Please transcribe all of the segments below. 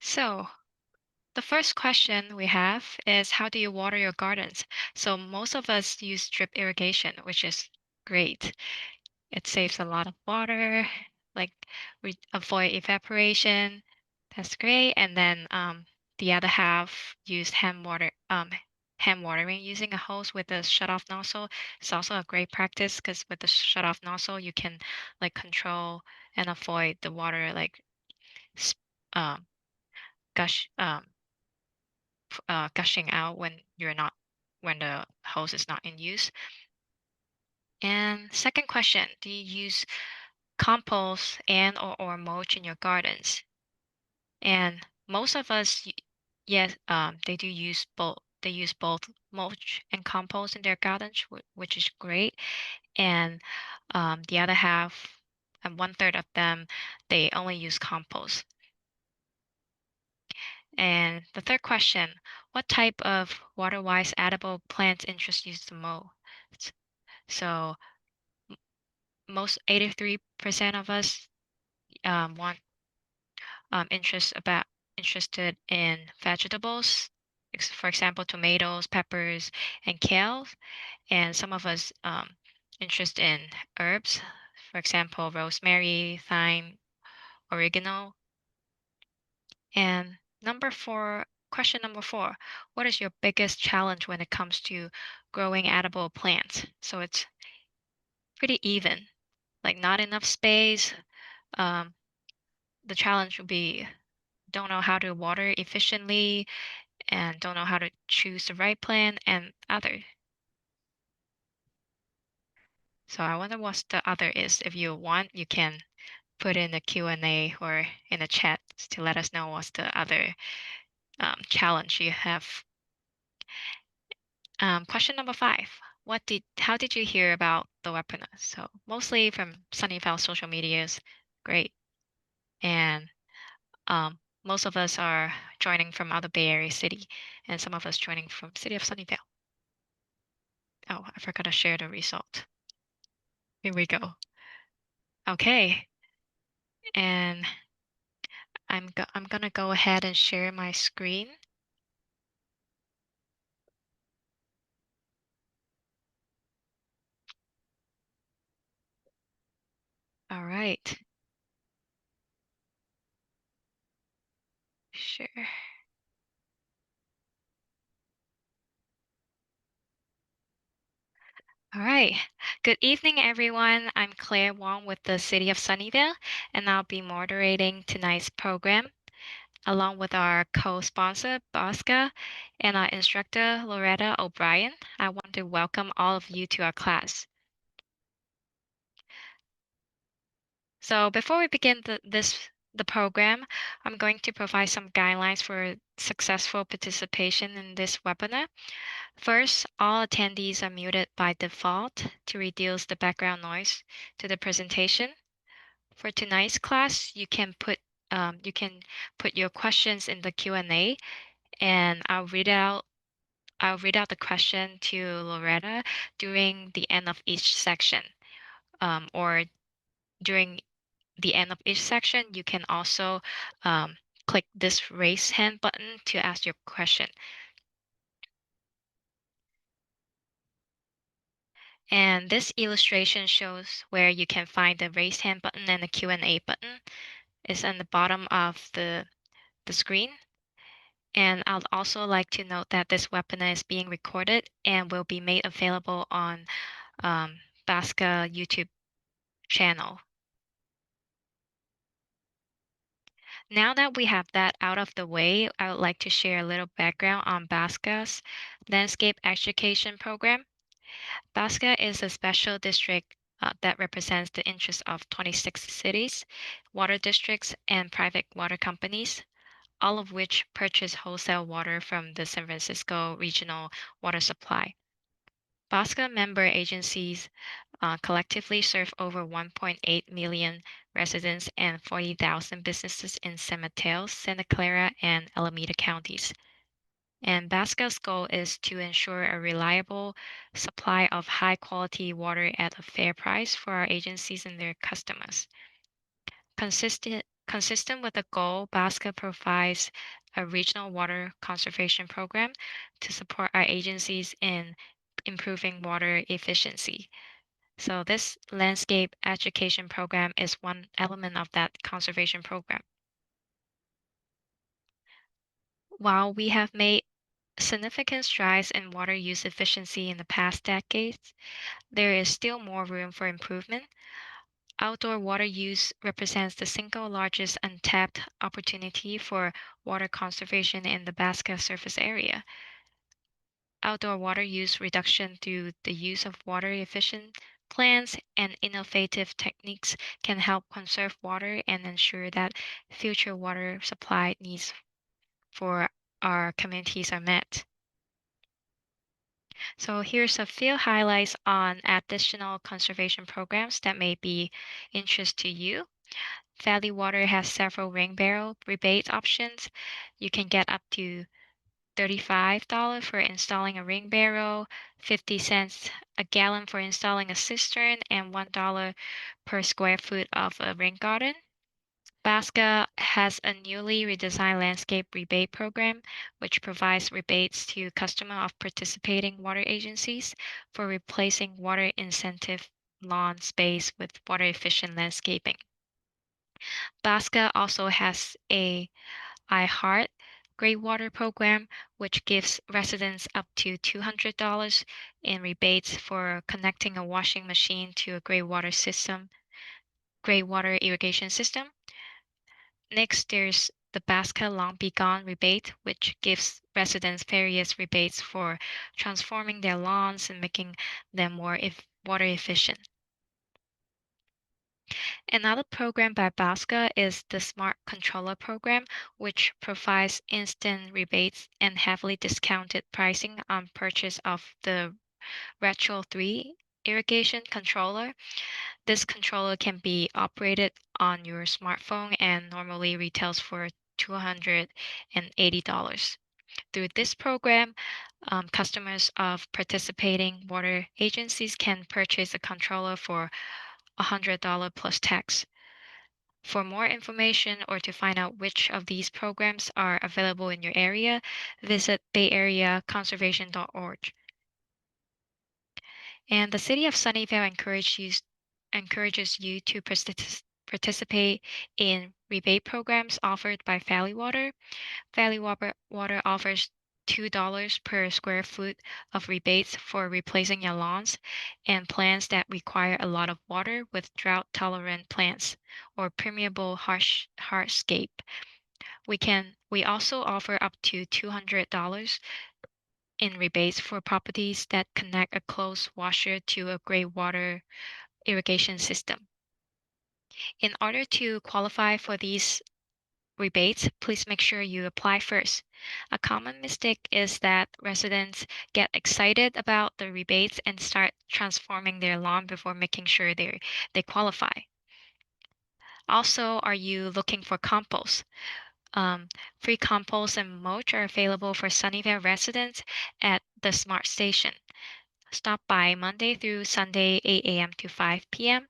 So, the first question we have is how do you water your gardens? So, most of us use drip irrigation, which is great. It saves a lot of water, like we avoid evaporation. That's great. And then the other half use hand watering using a hose with a shut-off nozzle. It's also a great practice because with the shut-off nozzle, you can like control and avoid the water like s- um, gush gushing out when the hose is not in use. And second question, do you use compost and or mulch in your gardens? And most of us, yes, they do use both. They use both mulch and compost in their gardens, which is great. And the other half, and one third of them, they only use compost. And the third question, what type of water-wise edible plants interest you the most? So most 83% of us want interested in vegetables, for example, tomatoes, peppers, and kale. And some of us interested in herbs, for example, rosemary, thyme, oregano. And question number four, what is your biggest challenge when it comes to growing edible plants? So it's pretty even, like not enough space. Um, the challenge would be don't know how to water efficiently and don't know how to choose the right plant and other. So I wonder what the other is. If you want, you can put in the Q&A or in the chat to let us know what's the other challenge you have. Question number five. How did you hear about the webinar? So mostly from Sunnyvale social medias. Great. And most of us are joining from other Bay Area city and some of us joining from city of Sunnyvale. Oh, I forgot to share the result. Here we go. Okay. And I'm gonna go ahead and share my screen. All right. Sure. All right. Good evening, everyone. I'm Claire Wong with the City of Sunnyvale, and I'll be moderating tonight's program along with our co-sponsor, Bosca, and our instructor, Loretta O'Brien. I want to welcome all of you to our class. So before we begin the program, I'm going to provide some guidelines for successful participation in this webinar. First, all attendees are muted by default to reduce the background noise to the presentation. For tonight's class, you can put your questions in the Q&A, and I'll read out the question to Loretta during the end of each section, or during the end of each section, you can also click this raise hand button to ask your question. And this illustration shows where you can find the raise hand button and the Q&A button. It's on the bottom of the screen. And I'd also like to note that this webinar is being recorded and will be made available on Basca YouTube channel. Now that we have that out of the way, I would like to share a little background on Basca's landscape education program. Basca is a special district that represents the interests of 26 cities, water districts, and private water companies, all of which purchase wholesale water from the San Francisco Regional Water Supply. Basca member agencies collectively serve over 1.8 million residents and 40,000 businesses in San Mateo, Santa Clara, and Alameda counties. And Basca's goal is to ensure a reliable supply of high quality water at a fair price for our agencies and their customers. Consistent with the goal, Basca provides a regional water conservation program to support our agencies in improving water efficiency. So this landscape education program is one element of that conservation program. While we have made significant strides in water use efficiency in the past decades, there is still more room for improvement. Outdoor water use represents the single largest untapped opportunity for water conservation in the Basca surface area. Outdoor water use reduction through the use of water efficient plants and innovative techniques can help conserve water and ensure that future water supply needs for our communities are met. So here's a few highlights on additional conservation programs that may be interest to you. Valley Water has several ring barrel rebate options. You can get up to $35 for installing a ring barrel, 50 cents a gallon for installing a cistern, and $1 per square foot of a rain garden. Basca has a newly redesigned landscape rebate program, which provides rebates to customers of participating water agencies for replacing water incentive lawn space with water efficient landscaping. Basca also has a I Heart Gray Water program, which gives residents up to $200 in rebates for connecting a washing machine to a gray water irrigation system. Next, there's the Basca Long Be Gone rebate, which gives residents various rebates for transforming their lawns and making them more water efficient. Another program by Basca is the Smart Controller program, which provides instant rebates and heavily discounted pricing on purchase of the Retro 3 irrigation controller. This controller can be operated on your smartphone and normally retails for $280. Through this program, customers of participating water agencies can purchase a controller for $100 plus tax. For more information or to find out which of these programs are available in your area, visit bayareaconservation.org. And the city of Sunnyvale encourages you to participate in rebate programs offered by Valley Water. Water offers $2 per square foot of rebates for replacing your lawns and plants that require a lot of water with drought-tolerant plants or permeable hardscape. We also offer up to $200 in rebates for properties that connect a closed washer to a gray water irrigation system. In order to qualify for these rebates, please make sure you apply first. A common mistake is that residents get excited about the rebates and start transforming their lawn before making sure they qualify. Also, are you looking for compost? Free compost and mulch are available for Sunnyvale residents at the Smart Station. Stop by Monday through Sunday, 8 a.m. to 5 p.m.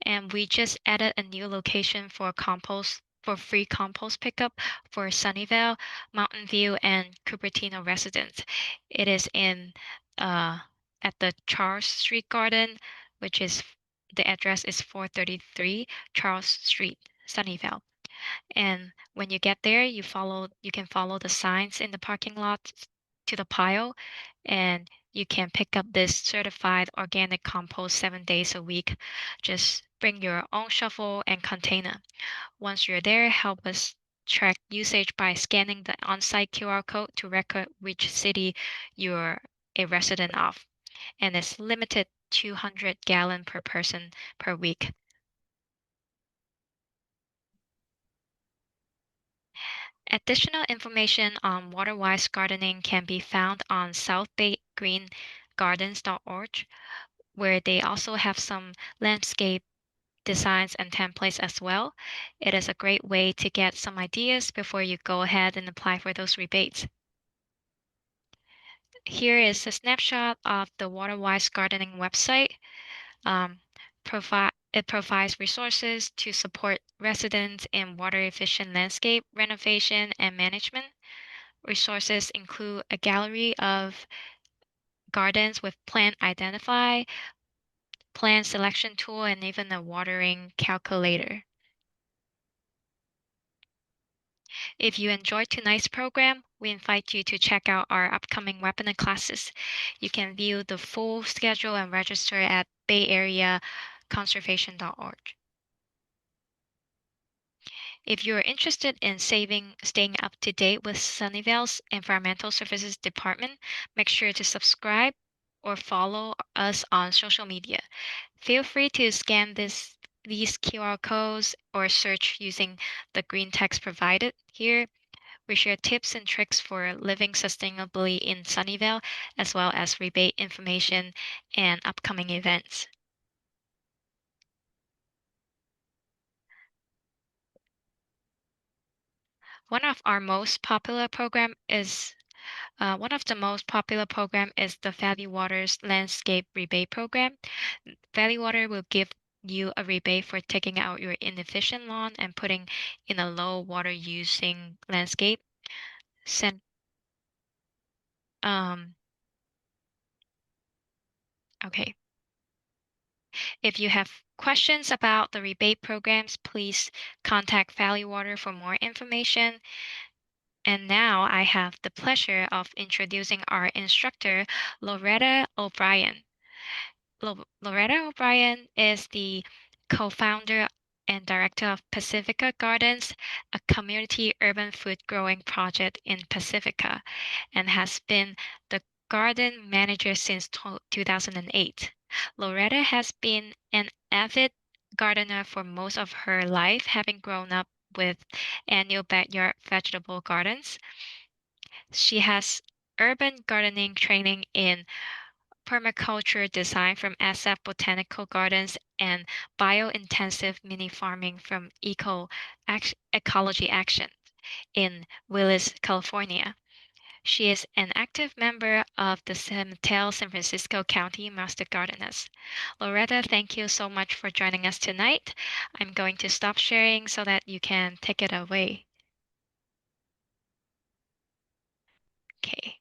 And we just added a new location for free compost pickup for Sunnyvale, Mountain View, and Cupertino residents. It is at the Charles Street Garden, which is the address is 433 Charles Street, Sunnyvale. And when you get there, you can follow the signs in the parking lot to the pile, and you can pick up this certified organic compost 7 days a week. Just bring your own shovel and container. Once you're there, help us track usage by scanning the on-site QR code to record which city you're a resident of. And it's limited 200 gallon per person per week. Additional information on water-wise gardening can be found on southbaygreen.gardens.org, where they also have some landscape designs and templates as well. It is a great way to get some ideas before you go ahead and apply for those rebates. Here is a snapshot of the water-wise gardening website. Um, It provides resources to support residents in water efficient landscape renovation and management. Resources include a gallery of gardens with plant identify, plant selection tool, and even a watering calculator. If you enjoyed tonight's program, we invite you to check out our upcoming webinar classes. You can view the full schedule and register at bayareaconservation.org. If you're interested in staying up to date with Sunnyvale's Environmental Services Department, make sure to subscribe or follow us on social media. Feel free to scan these QR codes or search using the green text provided here. We share tips and tricks for living sustainably in Sunnyvale, as well as rebate information and upcoming events. One of our most popular program is One of the most popular program is the Valley Water's Landscape Rebate Program. Valley Water will give you a rebate for taking out your inefficient lawn and putting in a low water using landscape. Send, um, okay. If you have questions about the rebate programs, please contact Valley Water for more information. And now I have the pleasure of introducing our instructor, Loretta O'Brien. Loretta O'Brien is the co-founder and director of Pacifica Gardens, a community urban food growing project in Pacifica, and has been the garden manager since 2008. Loretta has been an avid gardener for most of her life, having grown up with annual backyard vegetable gardens. She has urban gardening training in permaculture design from SF Botanical Gardens and biointensive mini farming from Ecology Action in Willis, California. She is an active member of the San Francisco County Master Gardeners. Loretta, thank you so much for joining us tonight. I'm going to stop sharing so that you can take it away. Okay.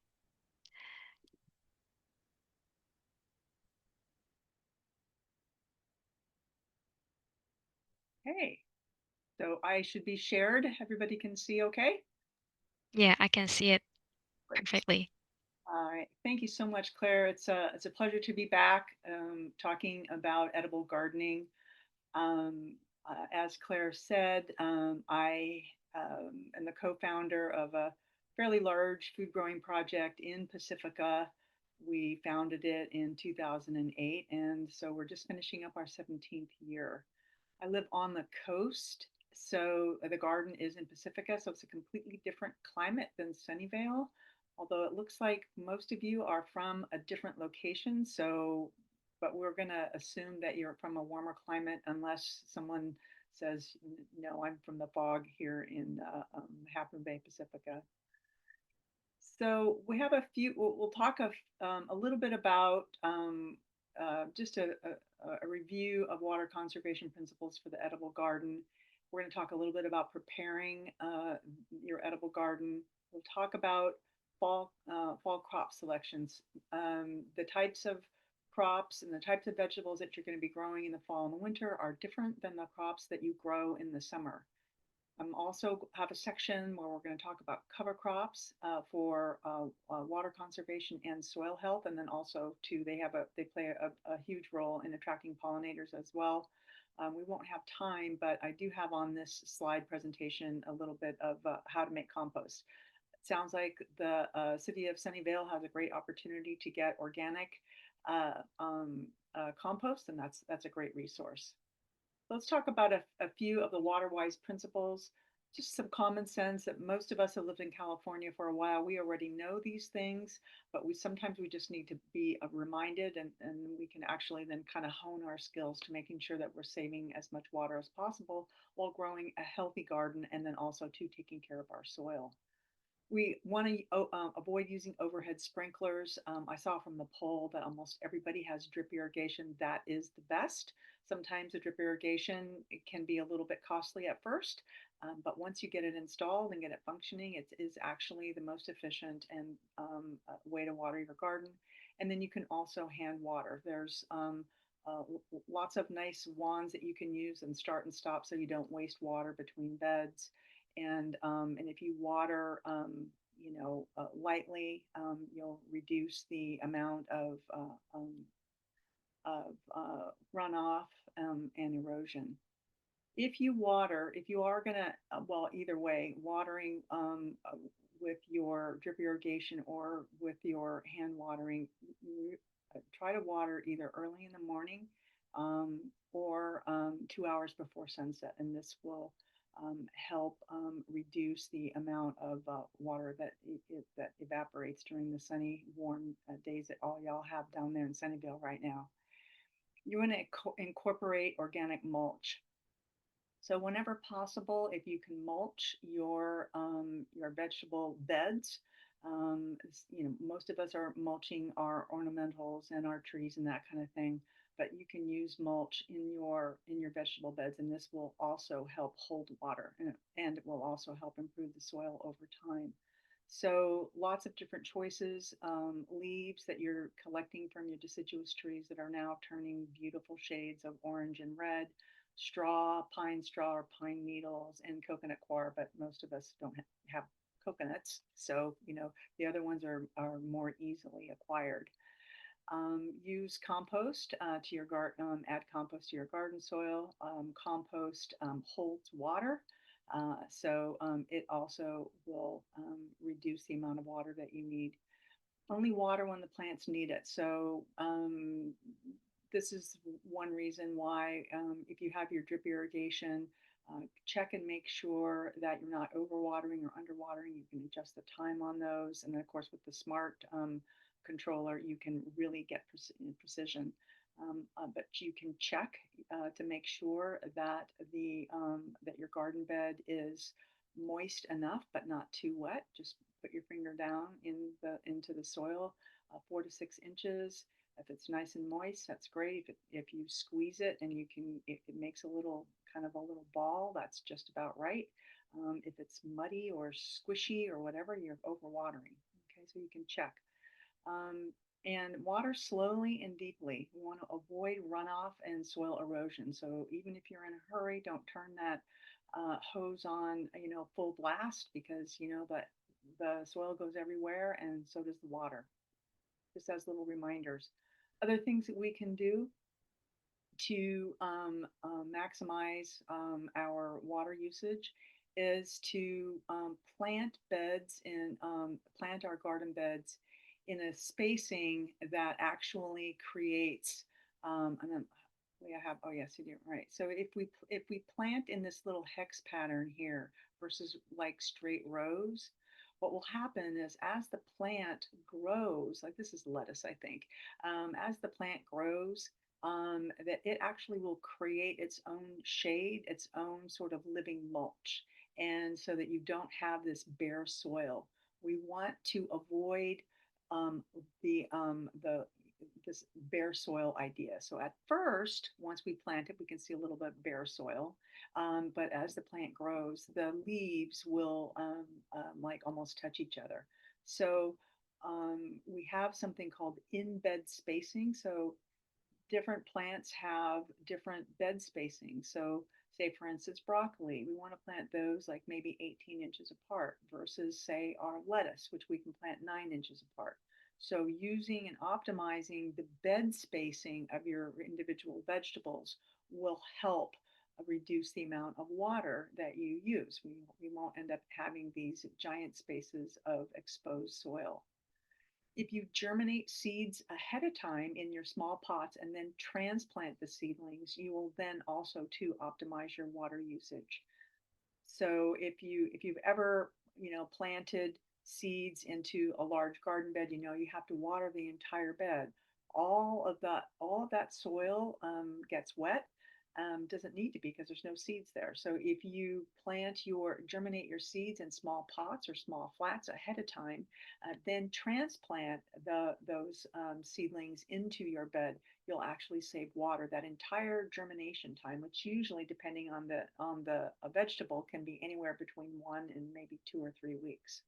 Hey, so I should be shared. Everybody can see okay? Yeah, I can see it Great. perfectly. All right. Thank you so much, Claire. It's a pleasure to be back talking about edible gardening. As Claire said, I am the co-founder of a fairly large food growing project in Pacifica. We founded it in 2008, and so we're just finishing up our 17th year. I live on the coast, so the garden is in Pacifica, so it's a completely different climate than Sunnyvale. Although it looks like most of you are from a different location, so but we're going to assume that you're from a warmer climate unless someone says, no, I'm from the fog here in Half Bay, Pacifica. So we have a few. We'll talk a little bit about just a review of water conservation principles for the edible garden. We're going to talk a little bit about preparing your edible garden. We'll talk about fall crop selections, the types of crops and the types of vegetables that you're going to be growing in the fall and the winter are different than the crops that you grow in the summer. Also have a section where we're going to talk about cover crops for water conservation and soil health, and then also too they play a huge role in attracting pollinators as well. We won't have time, but I do have on this slide presentation a little bit of how to make compost. It sounds like the city of Sunnyvale has a great opportunity to get organic compost, and that's a great resource. Let's talk about a few of the water-wise principles, just some common sense that most of us have lived in California for a while. We already know these things, but we just need to be reminded, and we can actually then kind of hone our skills to making sure that we're saving as much water as possible while growing a healthy garden and then also to taking care of our soil. We want to avoid using overhead sprinklers. I saw from the poll that almost everybody has drip irrigation. That is the best. Sometimes the drip irrigation it can be a little bit costly at first, but once you get it installed and get it functioning, it is actually the most efficient and way to water your garden. And then you can also hand water. There's lots of nice wands that you can use and start and stop so you don't waste water between beds. And if you water, lightly, you'll reduce the amount of runoff and erosion. If you are gonna, well, either way, watering with your drip irrigation or with your hand watering, try to water either early in the morning um, or 2 hours before sunset, and this will help reduce the amount of water that evaporates during the sunny, warm days that all y'all have down there in Sunnyvale right now. You want to incorporate organic mulch. So whenever possible, if you can mulch your vegetable beds, most of us are mulching our ornamentals and our trees and that kind of thing. But you can use mulch in your vegetable beds, and this will also help hold water, and it will also help improve the soil over time. So lots of different choices, leaves that you're collecting from your deciduous trees that are now turning beautiful shades of orange and red, straw or pine needles, and coconut coir, but most of us don't have coconuts. So, the other ones are more easily acquired. Use compost to your garden, add compost to your garden soil. Compost holds water. So it also will reduce the amount of water that you need. Only water when the plants need it. So this is one reason why if you have your drip irrigation, check and make sure that you're not overwatering or underwatering. You can adjust the time on those. And then, of course, with the smart controller, you can really get precision. But you can check to make sure that that your garden bed is moist enough but not too wet. Just put your finger down into the soil, 4 to 6 inches. If it's nice and moist, that's great. If you squeeze it and it makes a little kind of a little ball, that's just about right. If it's muddy or squishy or whatever, you're overwatering. Okay, so you can check. Um, and water slowly and deeply. We want to avoid runoff and soil erosion. So even if you're in a hurry, don't turn that hose on, full blast because that the soil goes everywhere and so does the water. Just as little reminders. Other things that we can do to maximize our water usage is to plant our garden beds in a spacing that actually creates and then we have oh yes you did right. So if we plant in this little hex pattern here versus like straight rows, what will happen is as the plant grows, like this is lettuce I think, as the plant grows, that it actually will create its own shade, its own sort of living mulch, and so that you don't have this bare soil. We want to avoid um, the this bare soil idea. So at first, once we plant it, we can see a little bit bare soil. But as the plant grows, the leaves will like almost touch each other. So we have something called in bed spacing. So different plants have different bed spacing. So, say for instance, broccoli, we want to plant those like maybe 18 inches apart versus, say, our lettuce, which we can plant 9 inches apart. So, using and optimizing the bed spacing of your individual vegetables will help reduce the amount of water that you use. We won't end up having these giant spaces of exposed soil. If you germinate seeds ahead of time in your small pots and then transplant the seedlings, you will then also to optimize your water usage. So if you've ever planted seeds into a large garden bed, you have to water the entire bed. All of that soil gets wet, doesn't need to be because there's no seeds there. So if you germinate your seeds in small pots or small flats ahead of time, then transplant those seedlings into your bed, you'll actually save water. That entire germination time, which usually, depending on the vegetable, can be anywhere between 1 and maybe 2 or 3 weeks.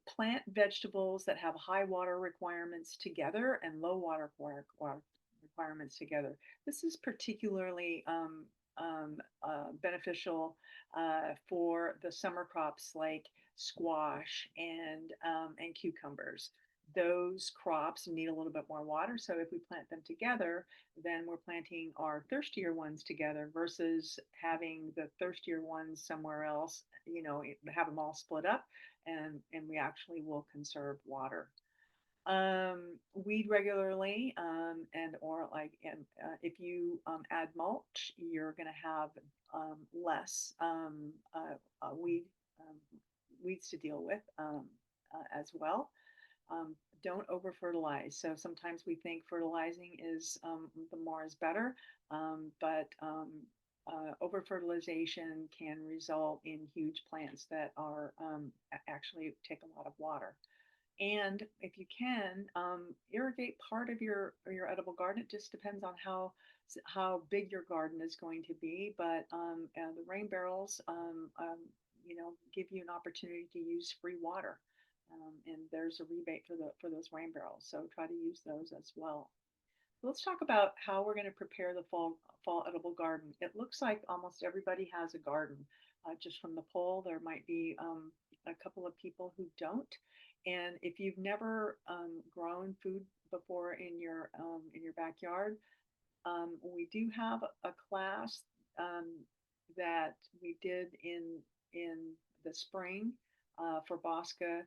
Plant vegetables that have high water requirements together and low water requirements together. This is particularly beneficial for the summer crops like squash and cucumbers. Those crops need a little bit more water, so if we plant them together, then we're planting our thirstier ones together versus having the thirstier ones somewhere else. Have them all split up, and we actually will conserve water. Weed regularly, and or like if you add mulch, you're going to have less weed um, weeds to deal with as well. Um, don't over fertilize. So sometimes we think fertilizing is the more is better, but over fertilization can result in huge plants that are actually take a lot of water. And if you can, irrigate part of your edible garden. It just depends on how big your garden is going to be. But the rain barrels, give you an opportunity to use free water, and there's a rebate for those rain barrels. So try to use those as well. Let's talk about how we're going to prepare the fall edible garden. It looks like almost everybody has a garden. Just from the poll, there might be a couple of people who don't. And if you've never grown food before in your backyard, we do have a class um, that we did in the spring for Bosca,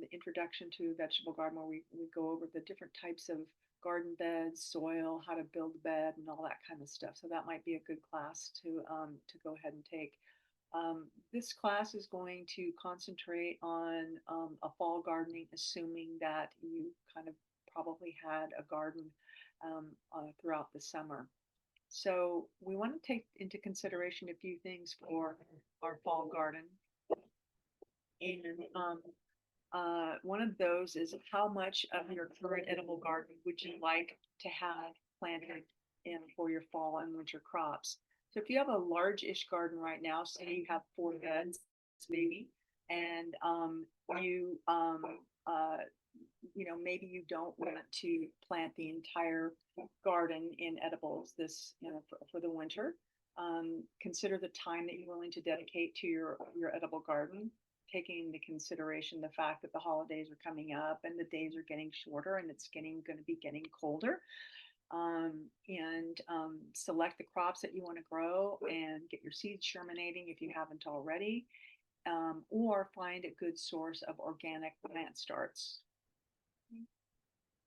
the introduction to vegetable garden, where we go over the different types of garden beds, soil, how to build a bed, and all that kind of stuff. So that might be a good class to go ahead and take. This class is going to concentrate on a fall gardening, assuming that you kind of probably had a garden throughout the summer. So we want to take into consideration a few things for our fall garden. And one of those is how much of your current edible garden would you like to have planted in for your fall and winter crops? So if you have a large-ish garden right now, say you have 4 beds, maybe, and you uh, maybe you don't want to plant the entire garden in edibles for the winter. Consider the time that you're willing to dedicate to your edible garden, taking into consideration the fact that the holidays are coming up and the days are getting shorter and it's going to be getting colder. And select the crops that you want to grow and get your seeds germinating if you haven't already, or find a good source of organic plant starts.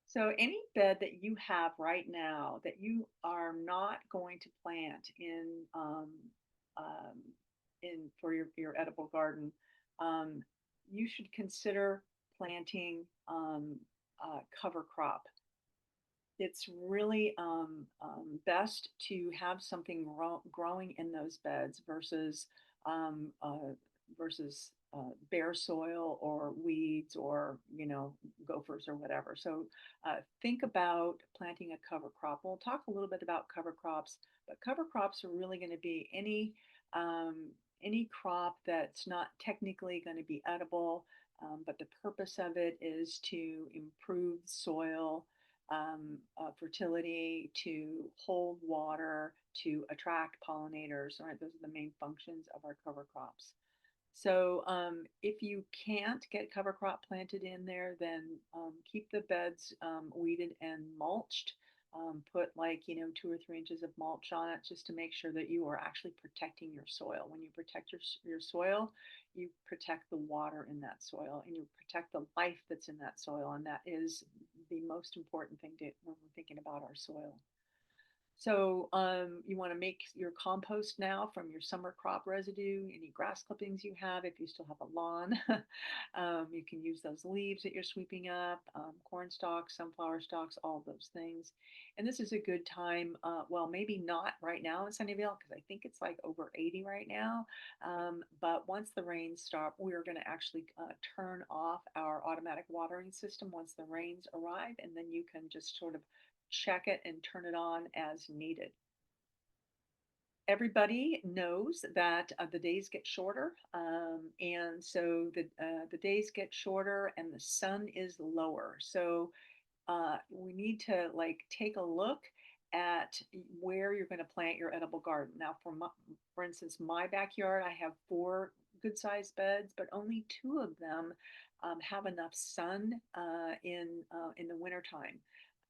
So any bed that you have right now that you are not going to plant um, in for your edible garden, um, you should consider planting cover crop. It's really best to have something growing in those beds um, uh, versus bare soil or weeds or gophers or whatever. So think about planting a cover crop. We'll talk a little bit about cover crops, but cover crops are really going to be any crop that's not technically going to be edible, but the purpose of it is to improve soil fertility, to hold water, to attract pollinators. Right, those are the main functions of our cover crops. So if you can't get cover crop planted in there, then keep the beds weeded and mulched. Put 2 or 3 inches of mulch on it just to make sure that you are actually protecting your soil. When you protect your soil, you protect the water in that soil and you protect the life that's in that soil. And that is the most important thing when we're thinking about our soil. So you want to make your compost now from your summer crop residue, any grass clippings you have, if you still have a lawn. You can use those leaves that you're sweeping up, corn stalks, sunflower stalks, all those things. And this is a good time, well, maybe not right now in Sunnyvale because I think it's like over 80 right now. But once the rains stop, we're going to actually turn off our automatic watering system once the rains arrive. And then you can just sort of check it and turn it on as needed. Everybody knows that the days get shorter, and so the days get shorter and the sun is lower. So we need to like take a look at where you're going to plant your edible garden. Now, for instance, my backyard, I have four good sized beds, but only two of them have enough sun in the wintertime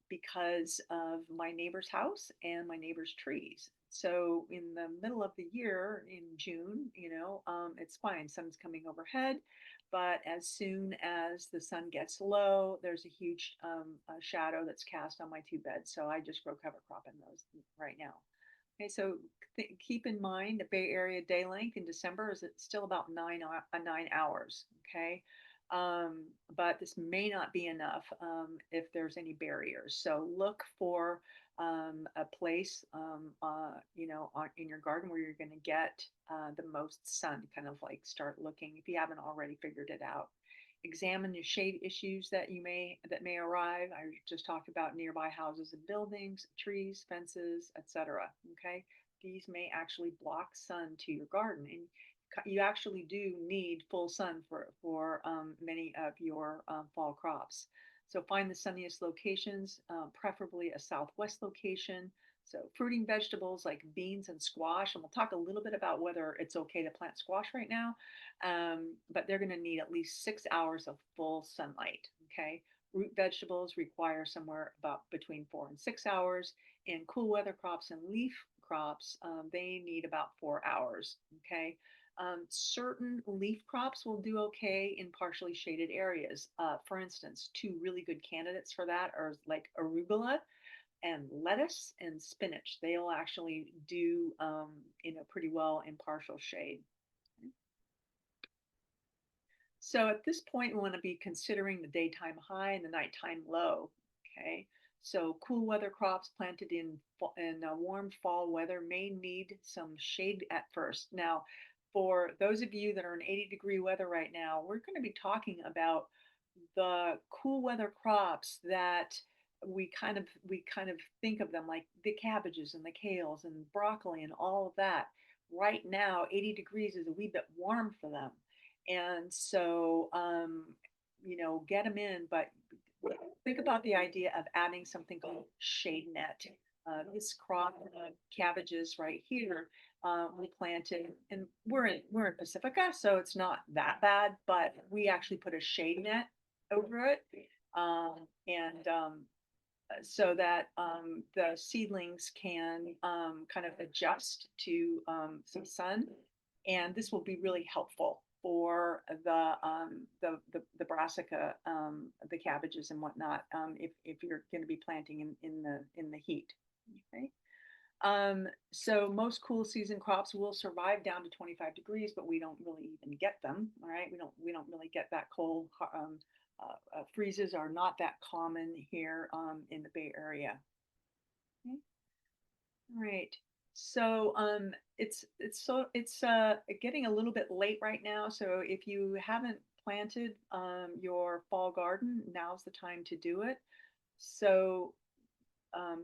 because of my neighbor's house and my neighbor's trees. So in the middle of the year in June, it's fine. Sun's coming overhead, but as soon as the sun gets low, there's a huge shadow that's cast on my two beds. So I just grow cover crop in those right now. Okay, so keep in mind the Bay Area day length in December is still about 9 hours. Okay, but this may not be enough if there's any barriers. So look for a place, in your garden where you're going to get the most sun. Kind of like start looking if you haven't already figured it out. Examine the shade issues that may arrive. I just talked about nearby houses and buildings, trees, fences, etc. Okay, these may actually block sun to your garden, and you actually do need full sun for many of your fall crops. So find the sunniest locations, preferably a southwest location. So fruiting vegetables like beans and squash, and we'll talk a little bit about whether it's okay to plant squash right now, but they're going to need at least 6 hours of full sunlight. Okay. Root vegetables require somewhere about between 4 and 6 hours, and cool weather crops and leaf crops, they need about 4 hours. Okay. Certain leaf crops will do okay in partially shaded areas. For instance, two really good candidates for that are like arugula and lettuce and spinach. They'll actually do pretty well in partial shade. So at this point, we want to be considering the daytime high and the nighttime low. Okay. So cool weather crops planted in warm fall weather may need some shade at first. Now, for those of you that are in 80-degree weather right now, we're going to be talking about the cool weather crops that we kind of think of them like the cabbages and the kales and broccoli and all of that. Right now, 80 degrees is a wee bit warm for them. And so, get them in, but think about the idea of adding something called shade net. This crop of cabbages right here, we planted, and we're in Pacifica, so it's not that bad. But we actually put a shade net over it, and so that the seedlings can kind of adjust to some sun, and this will be really helpful for the brassica, the cabbages and whatnot, if you're going to be planting in the heat. Okay. So most cool season crops will survive down to 25 degrees, but we don't really even get them. All right, we don't really get that cold. Freezes are not that common here in the Bay Area. Okay. All right. So it's getting a little bit late right now. So if you haven't planted your fall garden, now's the time to do it. So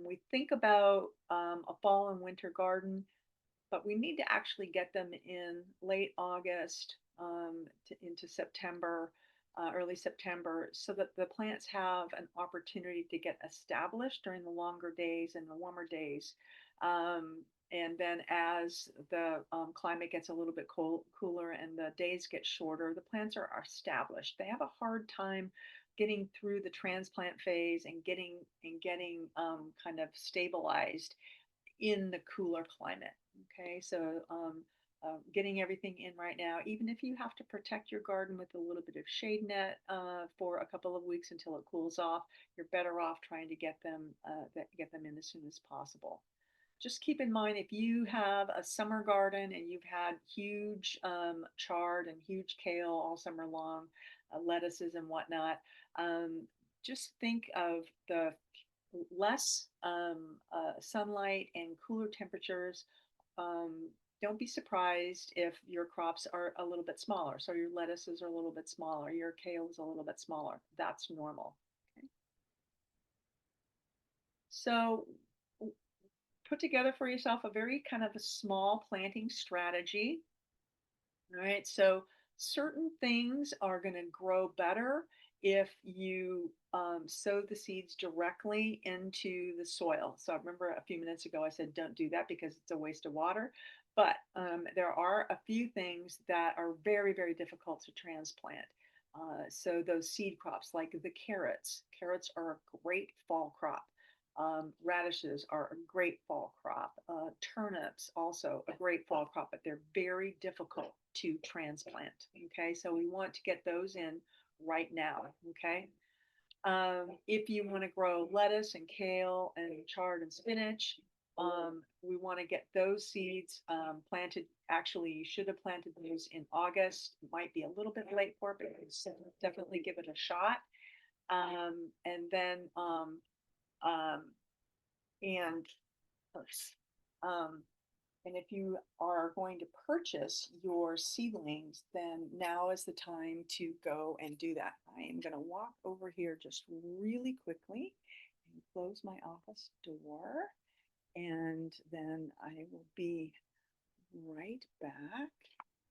we think about a fall and winter garden, but we need to actually get them in late August into September, early September, so that the plants have an opportunity to get established during the longer days and the warmer days. And then as the climate gets a little bit cooler and the days get shorter, the plants are established. They have a hard time getting through the transplant phase and getting kind of stabilized in the cooler climate. Okay, so getting everything in right now, even if you have to protect your garden with a little bit of shade net for a couple of weeks until it cools off, you're better off trying to get them in as soon as possible. just keep in mind if you have a summer garden and you've had huge chard and huge kale all summer long, lettuces and whatnot, um, just think of the less sunlight and cooler temperatures. Um, don't be surprised if your crops are a little bit smaller. So your lettuces are a little bit smaller, your kale is a little bit smaller. That's normal. Okay. So put together for yourself a very kind of a small planting strategy. All right. So certain things are going to grow better if you sow the seeds directly into the soil. So I remember a few minutes ago I said don't do that because it's a waste of water. But there are a few things that are very, very difficult to transplant. So those seed crops like the carrots, carrots are a great fall crop. Radishes are a great fall crop. Turnips also a great fall crop, but they're very difficult to transplant. Okay, so we want to get those in right now. Okay, if you want to grow lettuce and kale and chard and spinach, we want to get those seeds planted. Actually, you should have planted those in August. Might be a little bit late for it, but definitely give it a shot. And then um, and um, and if you are going to purchase your seedlings, then now is the time to go and do that. I am going to walk over here just really quickly and close my office door, and then I will be right back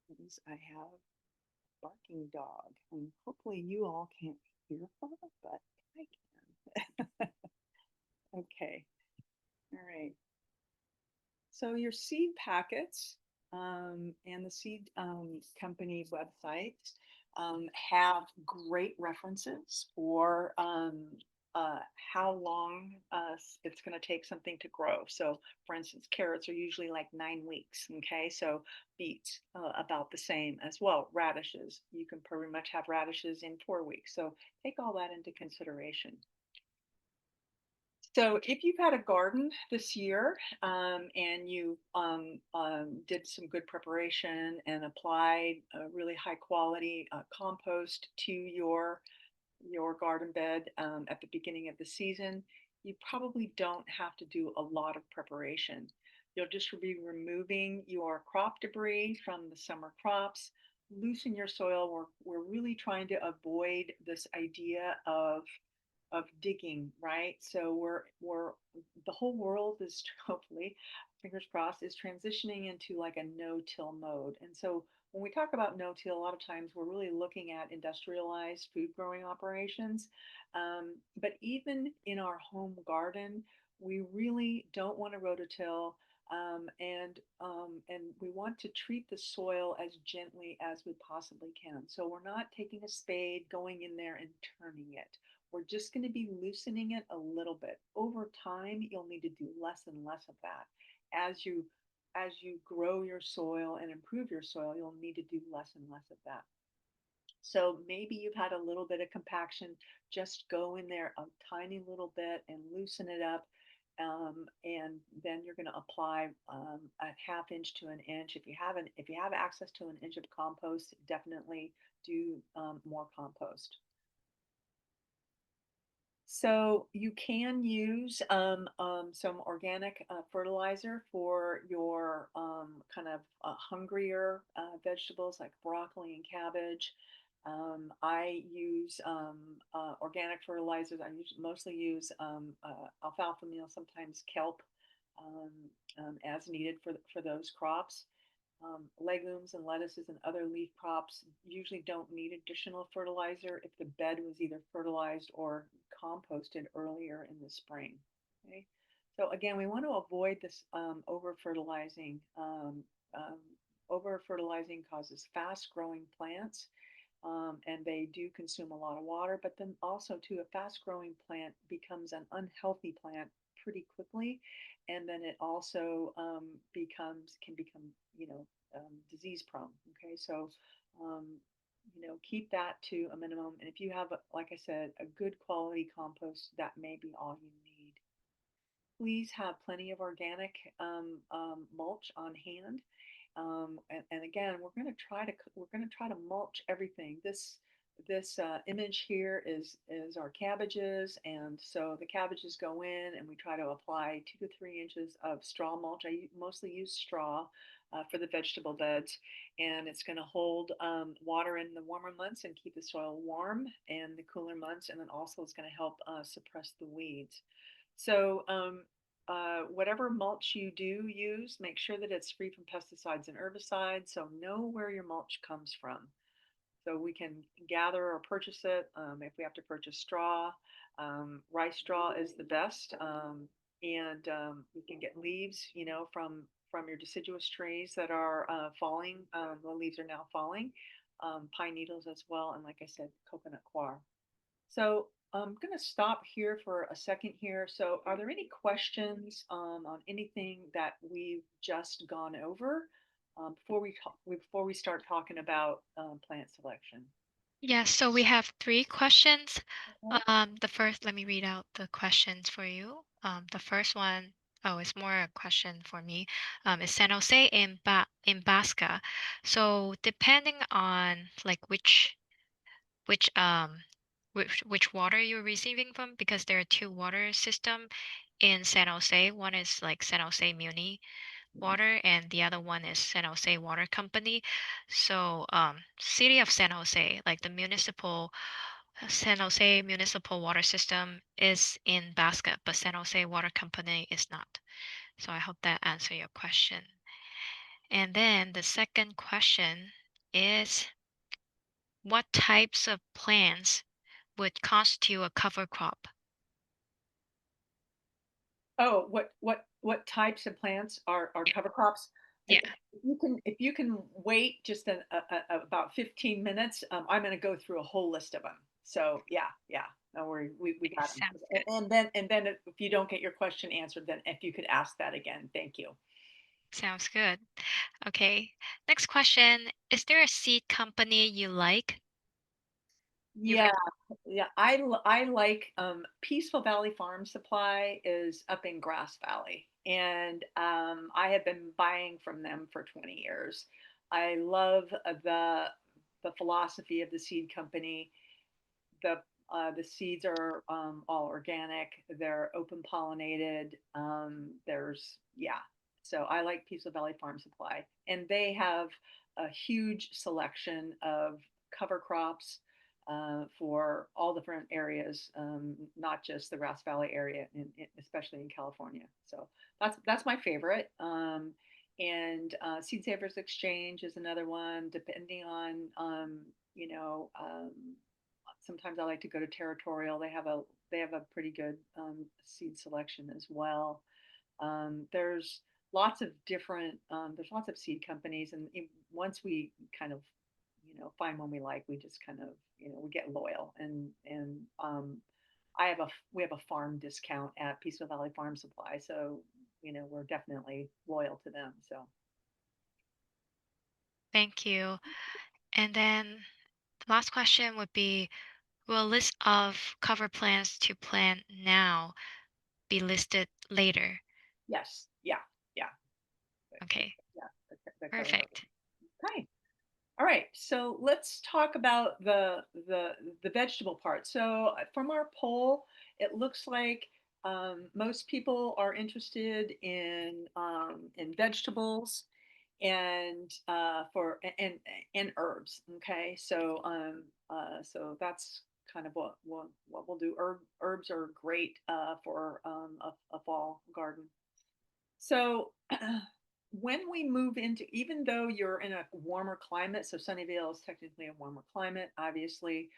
because I have a barking dog, and hopefully you all can't hear her, but I can. Okay, all right. So your seed packets and the seed company websites have great references for how long it's going to take something to grow. So, for instance, carrots are usually like 9 weeks. Okay, so beets about the same as well. Radishes, you can pretty much have radishes in 4 weeks. So take all that into consideration. So, if you've had a garden this year and you did some good preparation and applied a really high quality compost to your garden bed at the beginning of the season, you probably don't have to do a lot of preparation. You'll just be removing your crop debris from the summer crops, loosen your soil. We're really trying to avoid this idea of digging, right? So we're the whole world is hopefully, fingers crossed, is transitioning into like a no-till mode. And so when we talk about no-till, a lot of times we're really looking at industrialized food growing operations. But even in our home garden, we really don't want to rototill. And we want to treat the soil as gently as we possibly can. So we're not taking a spade, going in there and turning it. We're just going to be loosening it a little bit. Over time, you'll need to do less and less of that. As you grow your soil and improve your soil, you'll need to do less and less of that. So maybe you've had a little bit of compaction. Just go in there a tiny little bit and loosen it up. And then you're going to apply a half inch to an inch. If you have access to an inch of compost, definitely do more compost. So you can use some organic fertilizer for your kind of hungrier vegetables like broccoli and cabbage. I use organic fertilizers. Mostly use alfalfa meal, sometimes kelp um, as needed for those crops. Legumes and lettuces and other leaf crops usually don't need additional fertilizer if the bed was either fertilized or composted earlier in the spring. Okay, so again, we want to avoid this over fertilizing. Over fertilizing causes fast growing plants and they do consume a lot of water. But then also, too, a fast growing plant becomes an unhealthy plant pretty quickly, and then it also can become disease prone. Okay, so um, keep that to a minimum. And if you have, like I said, a good quality compost, that may be all you need. please have plenty of organic mulch on hand. And again, we're going to try to mulch everything. This image here is our cabbages, and so the cabbages go in, and we try to apply 2 to 3 inches of straw mulch. Mostly use straw for the vegetable beds, and it's going to hold water in the warmer months and keep the soil warm in the cooler months, and then also it's going to help suppress the weeds. So, whatever mulch you do use, make sure that it's free from pesticides and herbicides. So, know where your mulch comes from. So, we can gather or purchase it if we have to purchase straw. Rice straw is the best. And you can get leaves, from your deciduous trees that are falling. The leaves are now falling. Pine needles as well. And like I said, coconut coir. So I'm going to stop here for a second here. So are there any questions on anything that we've just gone over before we start talking about plant selection? Yes, so we have three questions. Okay. The first, let me read out the questions for you. The first one, oh, it's more a question for me. Is San Jose in Basca? So depending on like which which water you're receiving from, because there are two water system in San Jose. One is like San Jose Muni water, and the other one is San Jose Water Company. So, city of San Jose, like the municipal San Jose municipal water system is in Basket, but San Jose Water Company is not. So I hope that answer your question. And then the second question is, what types of plants would constitute a cover crop? Oh, what types of plants are Yeah. cover crops? Yeah, If you can wait just about 15 minutes, I'm going to go through a whole list of them. So yeah, no worry, we okay, got them. sounds good. And then if you don't get your question answered, then if you could ask that again, thank you. Sounds good. Okay. Next question. Is there a seed company you like? You Yeah, recommend? yeah, I like Peaceful Valley Farm Supply is up in Grass Valley, and I have been buying from them for 20 years. I love the philosophy of the seed company. The seeds are all organic. They're open pollinated. There's yeah. So I like Peaceful Valley Farm Supply, and they have a huge selection of cover crops for all different areas, not just the Grass Valley area, especially in California. So that's my favorite. And Seed Savers Exchange is another one, depending on you know. Sometimes I like to go to Territorial. They have a pretty good seed selection as well. There's there's lots of seed companies, and once we kind of find one we like, we just kind of we get loyal, and we have a farm discount at Peaceful Valley Farm Supply, so we're definitely loyal to them. So Thank you. And then the last question would be, will a list of cover plants to plant now be listed later? yes, yeah, yeah, Okay, yeah. The cover. perfect. Okay. All right, so let's talk about the vegetable part. So from our poll, it looks like most people are interested in vegetables and and herbs. Okay, so that's kind of what we'll do. Herbs are great for a fall garden. So when we move into, even though you're in a warmer climate, so Sunnyvale is technically a warmer climate, obviously,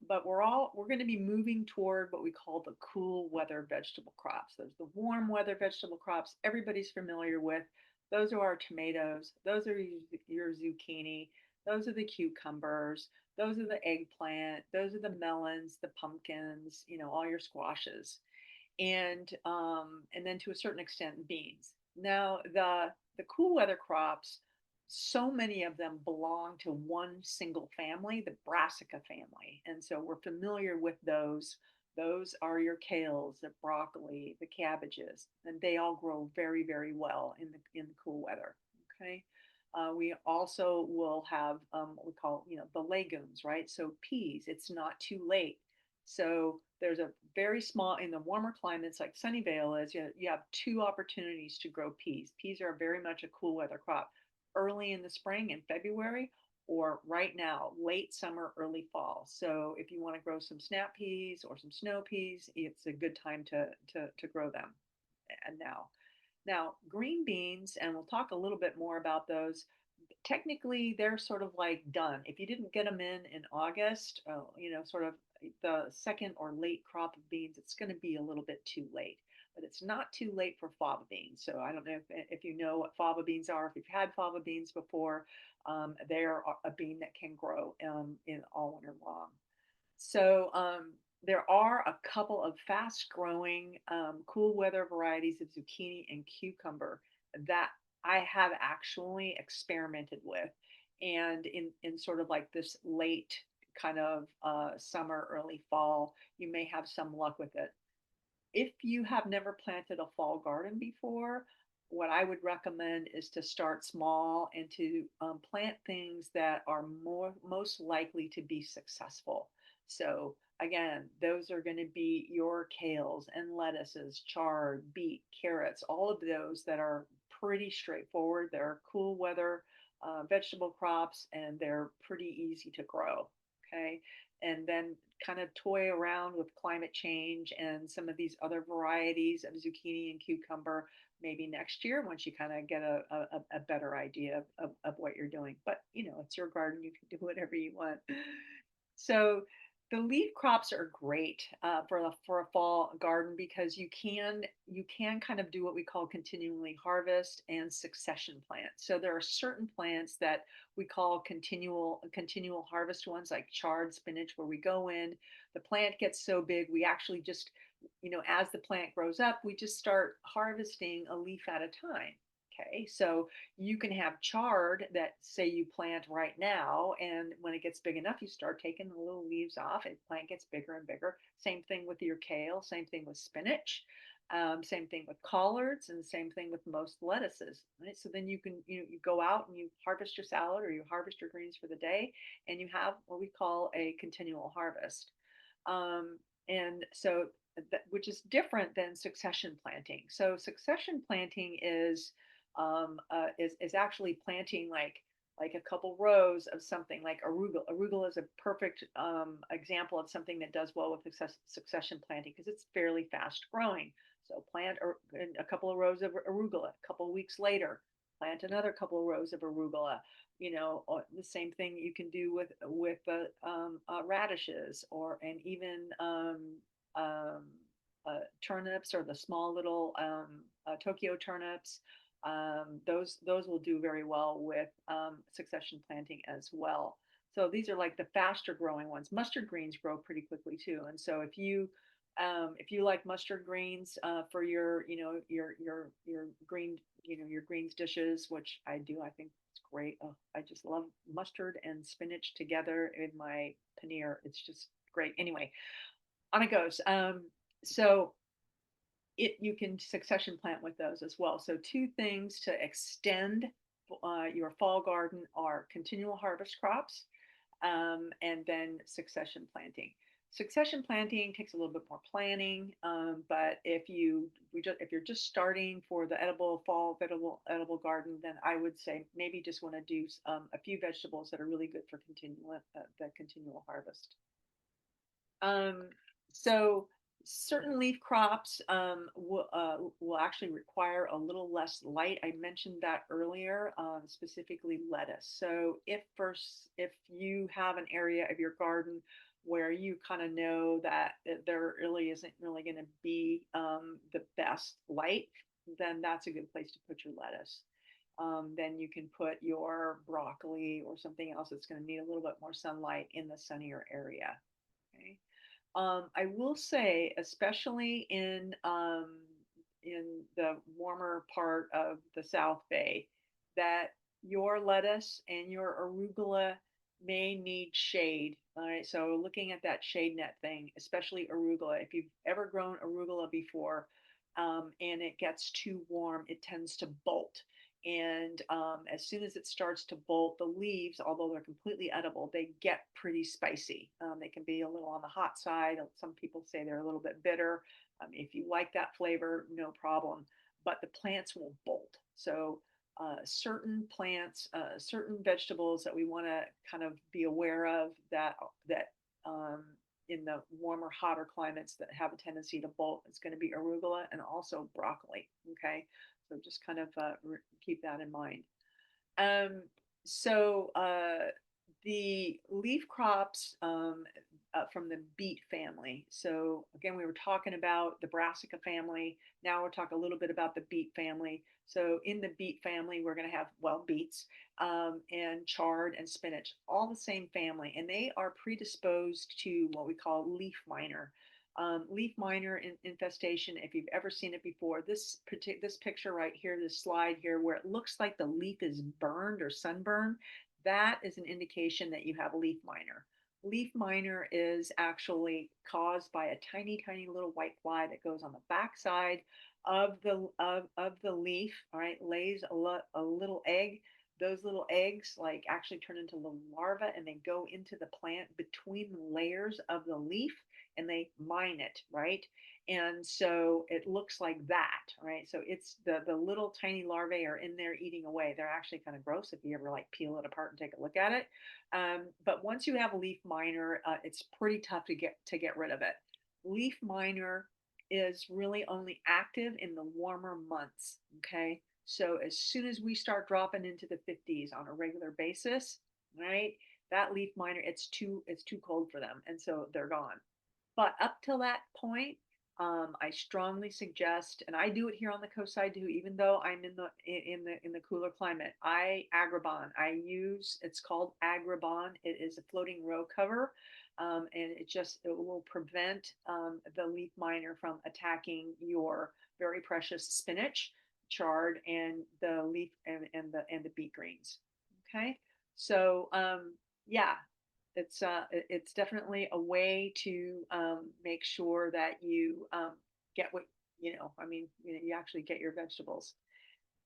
but we're going to be moving toward what we call the cool weather vegetable crops. There's the warm weather vegetable crops everybody's familiar with. Those are our tomatoes. Those are your zucchini. Those are the cucumbers. Those are the eggplant. Those are the melons, the pumpkins. All your squashes, and then to a certain extent beans. Now the cool weather crops, so many of them belong to one single family, the brassica family, and so we're familiar with those. Those are your kales, the broccoli, the cabbages, and they all grow very, very well in the cool weather. Okay. We also will have what we call, the legumes, right? So peas. It's not too late. So there's a very small in the warmer climates like Sunnyvale is. You have two opportunities to grow peas. Peas are very much a cool weather crop. Early in the spring in February, or right now, late summer, early fall. So if you want to grow some snap peas or some snow peas, it's a good time to grow them. And now green beans, and we'll talk a little bit more about those. Technically, they're sort of like done. If you didn't get them in August, sort of the second or late crop of beans, it's going to be a little bit too late. But it's not too late for fava beans. So I don't know if you know what fava beans are. If you've had fava beans before, they're a bean that can grow in all winter long. So there are a couple of fast growing, cool weather varieties of zucchini and cucumber that I have actually experimented with. And in sort of like this late kind of summer, early fall, you may have some luck with it. If you have never planted a fall garden before, what I would recommend is to start small and to plant things that are most likely to be successful. So again, those are going to be your kales and lettuces, chard, beet, carrots, all of those that are pretty straightforward. They're cool weather vegetable crops and they're pretty easy to grow. Okay. And then kind of toy around with climate change and some of these other varieties of zucchini and cucumber maybe next year once you kind of get a better idea of what you're doing. But it's your garden, you can do whatever you want. So the leaf crops are great for a fall garden because you can kind of do what we call continually harvest and succession plant. So there are certain plants that we call continual harvest ones like chard spinach, where we go in, the plant gets so big we actually just, as the plant grows up, we just start harvesting a leaf at a time. Okay, so you can have chard that say you plant right now, and when it gets big enough, you start taking the little leaves off, and the plant gets bigger and bigger. Same thing with your kale, same thing with spinach, same thing with collards, and same thing with most lettuces. Right? So then you go out and you harvest your salad or you harvest your greens for the day, and you have what we call a continual harvest. And so which is different than succession planting. So succession planting is actually planting like a couple rows of something like arugula. Arugula is a perfect example of something that does well with succession planting because it's fairly fast growing. So plant a couple of rows of arugula. A couple of weeks later, plant another couple of rows of arugula. The same thing you can do with radishes and even um, turnips or the small little Tokyo turnips. Those will do very well with succession planting as well. So these are like the faster growing ones. Mustard greens grow pretty quickly too, and so if you like mustard greens for your green your greens dishes, which I do, I think it's great. Oh, I just love mustard and spinach together in my paneer. It's just great. Anyway, on it goes. So you can succession plant with those as well. So two things to extend your fall garden are continual harvest crops and then succession planting. Succession planting takes a little bit more planning, but if you're just starting for the edible garden, then I would say maybe just want to do a few vegetables that are really good for the continual harvest. Um, so certain leaf crops will actually require a little less light. I mentioned that earlier, specifically lettuce. So if you have an area of your garden where you kind of know that there really isn't really going to be the best light, then that's a good place to put your lettuce. Then you can put your broccoli or something else that's going to need a little bit more sunlight in the sunnier area. Okay. I will say, especially in the warmer part of the South Bay, that your lettuce and your arugula may need shade All right, so looking at that shade net thing, especially arugula, if you've ever grown arugula before, and it gets too warm, it tends to bolt. And as soon as it starts to bolt, the leaves, although they're completely edible, they get pretty spicy. They can be a little on the hot side. Some people say they're a little bit bitter. If you like that flavor, no problem. But the plants will bolt. So certain plants, certain vegetables that we want to kind of be aware of that um, in the warmer, hotter climates that have a tendency to bolt. It's going to be arugula and also broccoli. Okay, so just kind of keep that in mind. Um, so the leaf crops from the beet family. So again, we were talking about the brassica family. Now we'll talk a little bit about the beet family. So in the beet family, we're going to have, well, beets and chard and spinach, all the same family, and they are predisposed to what we call leaf miner. Leaf miner infestation, if you've ever seen it before, this picture right here, this slide here, where it looks like the leaf is burned or sunburned, that is an indication that you have leaf miner. Leaf miner is actually caused by a tiny, tiny little white fly that goes on the backside of the leaf. All right, lays a little egg. Those little eggs like actually turn into little larvae and they go into the plant between the layers of the leaf and they mine it, right? And so it looks like that, right? So it's the little tiny larvae are in there eating away. They're actually kind of gross if you ever like peel it apart and take a look at it. But once you have a leaf miner, it's pretty tough to get rid of it. Leaf miner is really only active in the warmer months. Okay, so as soon as we start dropping into the 50s on a regular basis, right? That leaf miner, it's too cold for them, and so they're gone. But up till that point, I strongly suggest, and I do it here on the coast side too, even though I'm in the cooler climate. I agribon. I use it's called agribon. It is a floating row cover, and it will prevent the leaf miner from attacking your very precious spinach, chard, and the leaf and the beet greens. Okay, so yeah, it's definitely a way to make sure that you get what I mean, you actually get your vegetables.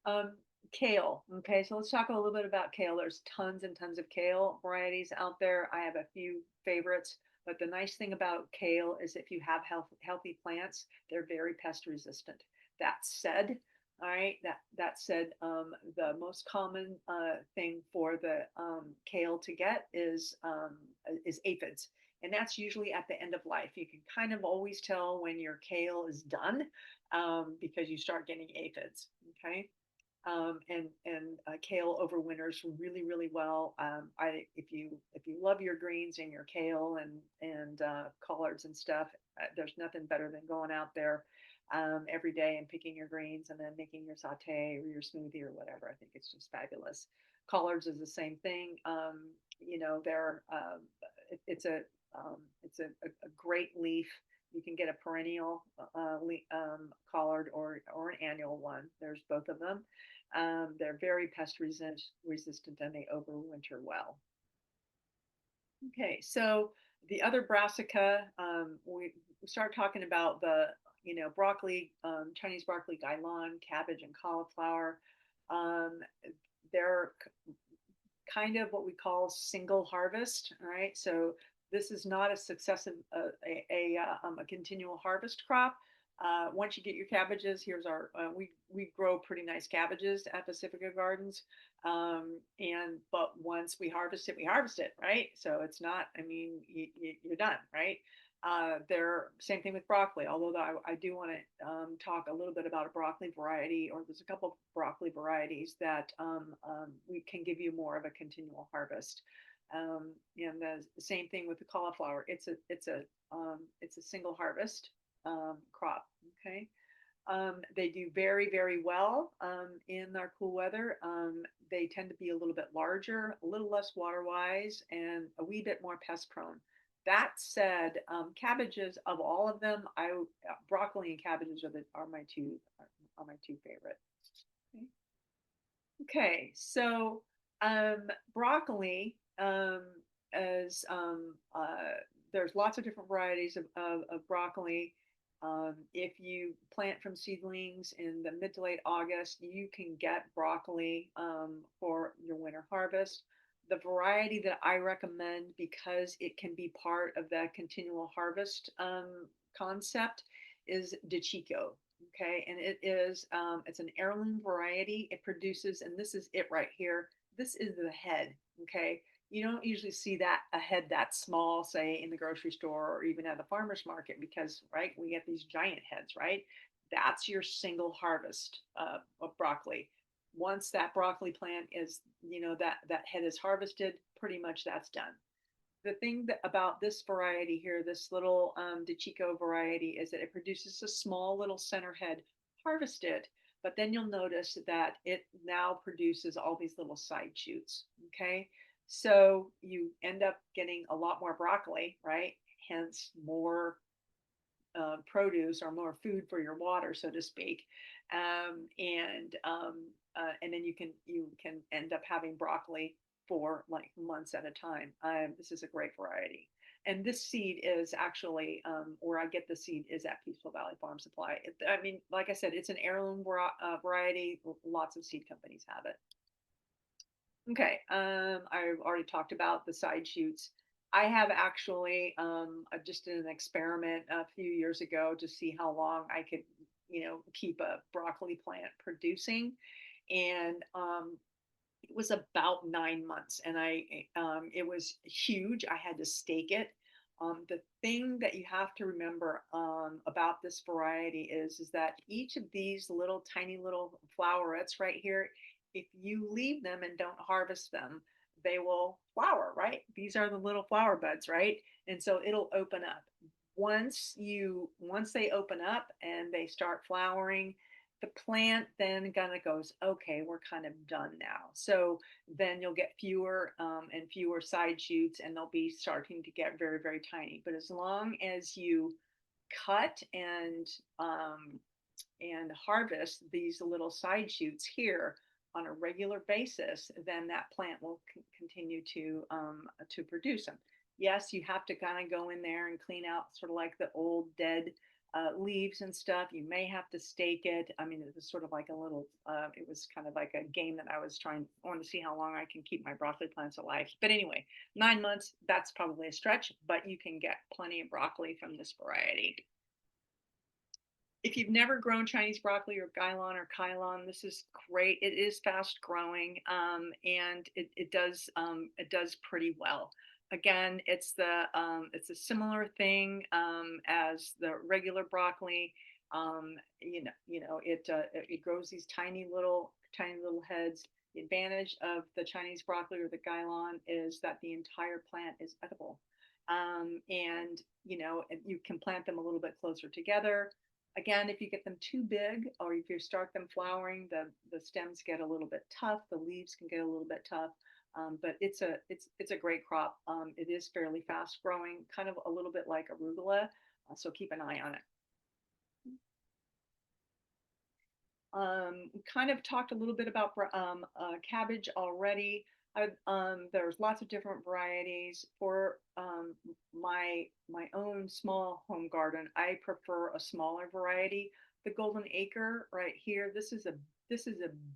Um, Kale. Okay, so let's talk a little bit about kale. There's tons and tons of kale varieties out there. I have a few favorites, but the nice thing about kale is if you have healthy plants, they're very pest resistant. That said, all right, that said, the most common thing for the kale to get is aphids, and that's usually at the end of life. You can kind of always tell when your kale is done because you start getting aphids. Okay, and kale overwinters really really well. I if you love your greens and your kale and collards and stuff, there's nothing better than going out there every day and picking your greens and then making your saute or your smoothie or whatever. I think it's just fabulous. Collards is the same thing. They're it's a great leaf. You can get a perennial collard or an annual one. There's both of them. They're very resistant and they overwinter well. Okay, so the other brassica, we start talking about the broccoli, Chinese broccoli, gailan, cabbage, and cauliflower. Um, they're kind of what we call single harvest, right? So this is not a successive, a continual harvest crop. Once you get your cabbages, here's our we grow pretty nice cabbages at Pacifica Gardens, and but once we harvest it, right? So it's not. I mean, you're done, right? They're same thing with broccoli. Although I do want to talk a little bit about a broccoli variety, or there's a couple of broccoli varieties that we can give you more of a continual harvest. And the same thing with the cauliflower. It's a single harvest crop. Okay. They do very, very well in our cool weather. They tend to be a little bit larger, a little less water wise, and a wee bit more pest prone. That said, cabbages of all of them, broccoli and cabbages are my two favorite. Okay. Okay, so broccoli. as there's lots of different varieties of broccoli. If you plant from seedlings in the mid to late August, you can get broccoli for your winter harvest. The variety that I recommend, because it can be part of the continual harvest concept, is De Chico. Okay, and it's an heirloom variety. It produces, and this is it right here. This is the head. Okay, you don't usually see that a head that small, say in the grocery store or even at the farmer's market, because right, we get these giant heads, right? That's your single harvest of broccoli. Once that broccoli plant is, that head is harvested, pretty much that's done. The thing about this variety here, this little De Chico variety, is that it produces a small little center head harvested, but then you'll notice that it now produces all these little side shoots. Okay. So you end up getting a lot more broccoli, right? Hence more produce or more food for your water, so to speak. And then you can end up having broccoli for like months at a time. This is a great variety. And this seed is actually where I get the seed is at Peaceful Valley Farm Supply. I mean, like I said, it's an heirloom variety. Lots of seed companies have it. Okay, I've already talked about the side shoots. I have actually just did an experiment a few years ago to see how long I could, keep a broccoli plant producing, and it was about 9 months, and it was huge. I had to stake it. The thing that you have to remember about this variety is that each of these little tiny little flowerets right here, if you leave them and don't harvest them, they will flower, right? These are the little flower buds, right? And so it'll open up. Once they open up and they start flowering, the plant then kind of goes, okay, we're kind of done now. So then you'll get fewer and fewer side shoots, and they'll be starting to get very, very tiny. But as long as you cut and harvest these little side shoots here on a regular basis, then that plant will continue to produce them. Yes, you have to kind of go in there and clean out sort of like the old dead leaves and stuff. You may have to stake it. I mean, it was sort of like a little, it was kind of like a game that I wanted to see how long I can keep my broccoli plants alive. But anyway, 9 months, that's probably a stretch, but you can get plenty of broccoli from this variety. If you've never grown Chinese broccoli or Gailon or Kylon, this is great. It is fast growing, and it does pretty well. Again, it's a similar thing as the regular broccoli. It grows these tiny little heads. The advantage of the Chinese broccoli or the Gailon is that the entire plant is edible, and you can plant them a little bit closer together. Again, if you get them too big or if you start them flowering, the stems get a little bit tough. The leaves can get a little bit tough. But it's a great crop. It is fairly fast growing, kind of a little bit like arugula. So keep an eye on it. Kind of talked a little bit about cabbage already. There's lots of different varieties for my own small home garden. I prefer a smaller variety. The Golden Acre right here. This is a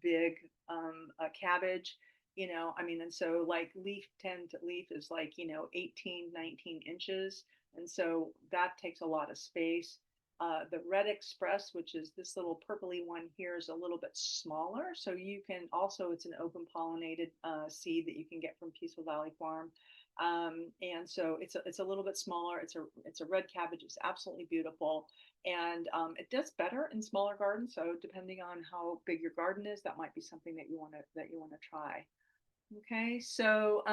big a cabbage. I mean, and so like leaf 10 to leaf is like 18, 19 inches, and so that takes a lot of space. The Red Express, which is this little purpley one here, is a little bit smaller. So you can also, it's an open pollinated seed that you can get from Peaceful Valley Farm. And so it's a little bit smaller. It's a red cabbage. It's absolutely beautiful, and it does better in smaller gardens. So depending on how big your garden is, that might be something that you want to try. Okay, so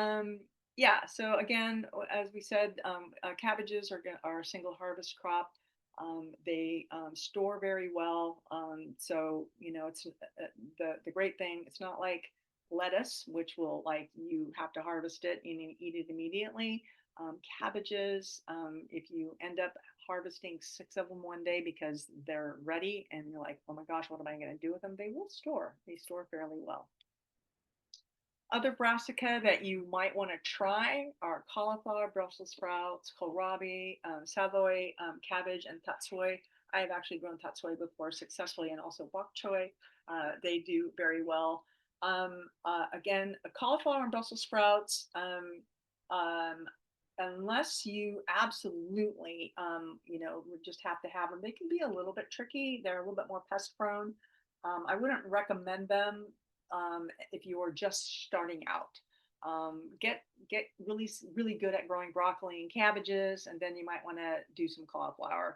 yeah, so again, as we said, cabbages are a single harvest crop. They store very well. So it's the great thing. It's not like lettuce, which will like you have to harvest it and you eat it immediately. Cabbages, if you end up harvesting six of them one day because they're ready, and you're like, oh my gosh, what am I going to do with them? They will store. They store fairly well. Other brassica that you might want to try are cauliflower, Brussels sprouts, kohlrabi, Savoy cabbage, and tatsoi. I have actually grown tatsoi before successfully, and also bok choy. They do very well. Again, cauliflower and Brussels sprouts. Um, Unless you absolutely, would just have to have them, they can be a little bit tricky. They're a little bit more pest prone. I wouldn't recommend them if you are just starting out. Get really good at growing broccoli and cabbages, and then you might want to do some cauliflower.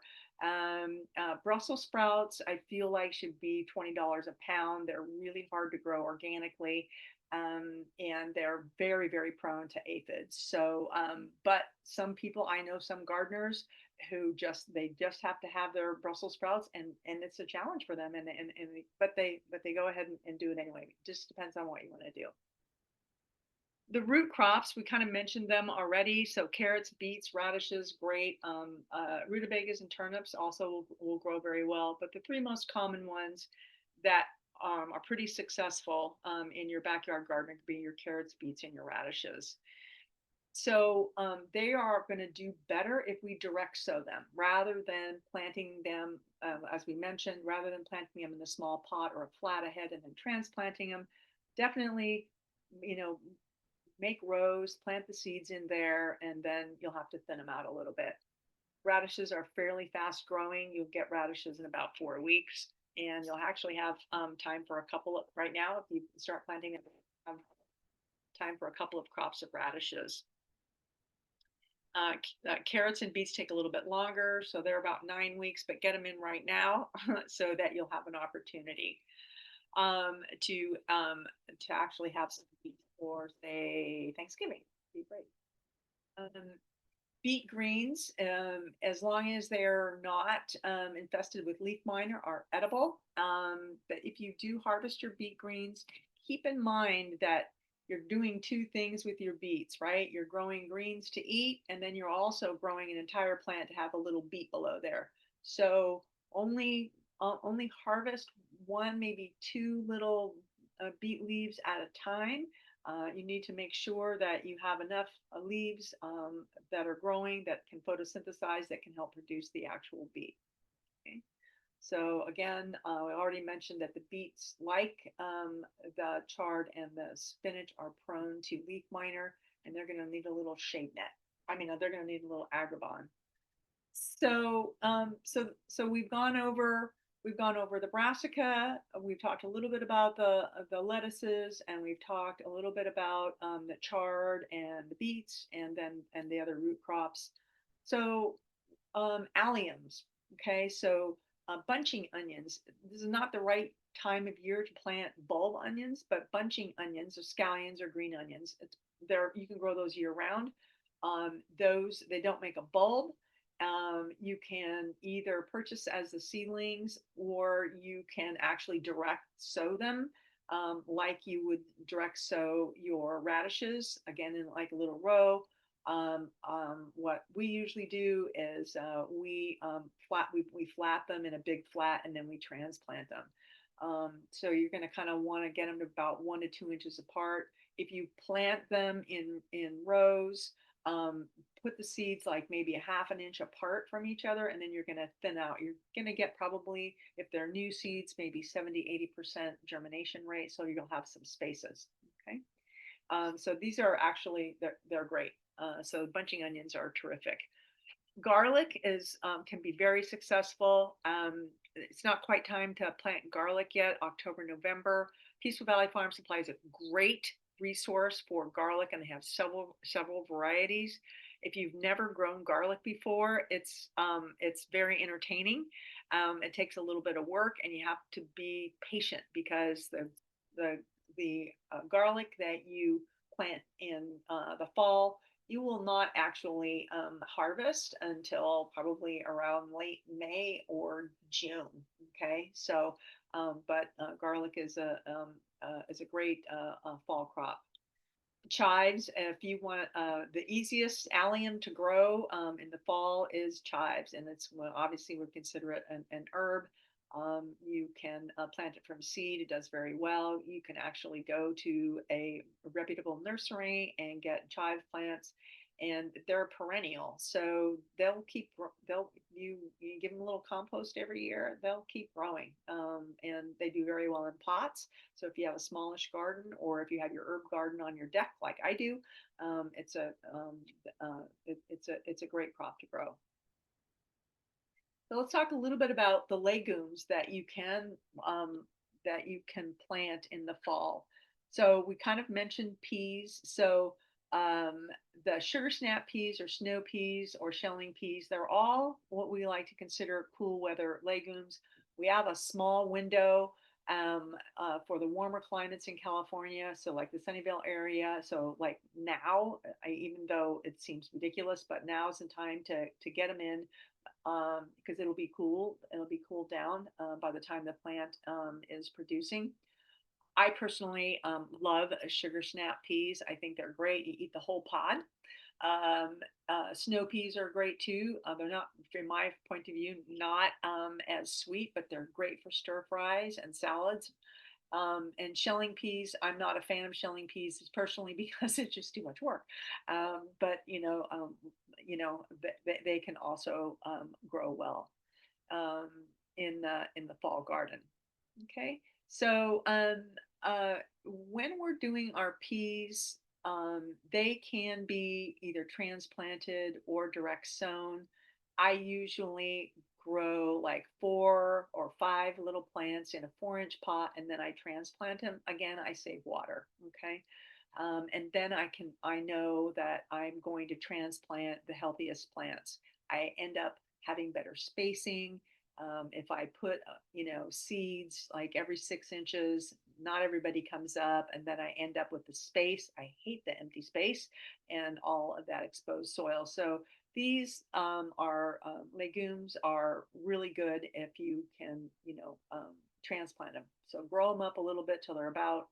Brussels sprouts, I feel like should be $20 a pound. They're really hard to grow organically, and they're very prone to aphids. So, but some people I know, some gardeners who just have to have their Brussels sprouts, and it's a challenge for them, and but they go ahead and do it anyway. It just depends on what you want to do. The root crops, we kind of mentioned them already. So carrots, beets, radishes, great. Rutabagas and turnips also will grow very well. But the three most common ones that are pretty successful in your backyard garden could be your carrots, beets, and your radishes. So they are going to do better if we direct sow them rather than planting them, as we mentioned, rather than planting them in a small pot or a flat ahead and then transplanting them. Definitely, you know, make rows, plant the seeds in there, and then you'll have to thin them out a little bit. Radishes are fairly fast growing. You'll get radishes in about 4 weeks, and you'll actually have time for a couple of, right now, if you start planting it, have time for a couple of crops of radishes. Carrots and beets take a little bit longer, so they're about 9 weeks, but get them in right now so that you'll have an opportunity um, to um, to actually have some beets for, say, Thanksgiving. Be great. Um, Beet greens, as long as they're not infested with leaf miner, are edible. But if you do harvest your beet greens, keep in mind that you're doing two things with your beets, right? You're growing greens to eat, and then you're also growing an entire plant to have a little beet below there. So only harvest one, maybe two little beet leaves at a time. You need to make sure that you have enough leaves that are growing that can photosynthesize, that can help produce the actual beet. Okay. So again, I already mentioned that the beets, like the chard and the spinach, are prone to leaf miner, and they're going to need a little shade net. I mean, they're going to need a little agribon. So we've gone over the brassica. We've talked a little bit about the lettuces, and we've talked a little bit about the chard and the beets, and the other root crops. So alliums. Okay, so bunching onions. This is not the right time of year to plant bulb onions, but bunching onions or scallions or green onions. It's there. You can grow those year round. Those they don't make a bulb. You can either purchase as the seedlings, or you can actually direct sow them, like you would direct sow your radishes, again in like a little row. What we usually do is we flat them in a big flat, and then we transplant them. So you're going to kind of want to get them to about 1 to 2 inches apart. If you plant them in rows, put the seeds like maybe a half an inch apart from each other, and then you're going to thin out. You're going to get probably, if they're new seeds, maybe 70-80% germination rate, so you'll have some spaces. Okay. So these are actually they're great. So bunching onions are terrific. Garlic is can be very successful. It's not quite time to plant garlic yet. October, November. Peaceful Valley Farm Supply is a great resource for garlic, and they have several varieties. If you've never grown garlic before, it's very entertaining. It takes a little bit of work, and you have to be patient because the the garlic that you plant in the fall, you will not actually harvest until probably around late May or June. Okay, so but garlic is a great fall crop. Chives, if you want, the easiest allium to grow in the fall is chives, and it's, well, obviously we consider it an herb. You can plant it from seed. It does very well. You can actually go to a reputable nursery and get chive plants, and they're perennial. So they'll you give them a little compost every year. They'll keep growing, and they do very well in pots. So if you have a smallish garden, or if you have your herb garden on your deck like I do, it's a great crop to grow. So let's talk a little bit about the legumes um, that you can plant in the fall. So we kind of mentioned peas. So um, the sugar snap peas or snow peas or shelling peas, they're all what we like to consider cool weather legumes. We have a small window for the warmer climates in California, so like the Sunnyvale area. So like now, even though it seems ridiculous, but now is the time to get them in because it'll be cool. It'll be cooled down by the time the plant is producing. I personally love sugar snap peas. I think they're great. You eat the whole pod. Um, Snow peas are great too. They're not, from my point of view, not as sweet, but they're great for stir fries and salads. And shelling peas, I'm not a fan of shelling peas personally because it's just too much work. But they can also grow well um, in the fall garden. Okay, so when we're doing our peas, they can be either transplanted or direct sown. I usually grow like 4 or 5 little plants in a 4-inch pot, and then I transplant them. Again, I save water. Okay. And then I know that I'm going to transplant the healthiest plants. I end up having better spacing. If I put, seeds like every 6 inches, not everybody comes up, and then I end up with the space. I hate the empty space and all of that exposed soil. So these are legumes are really good if you can, transplant them. So grow them up a little bit till they're about,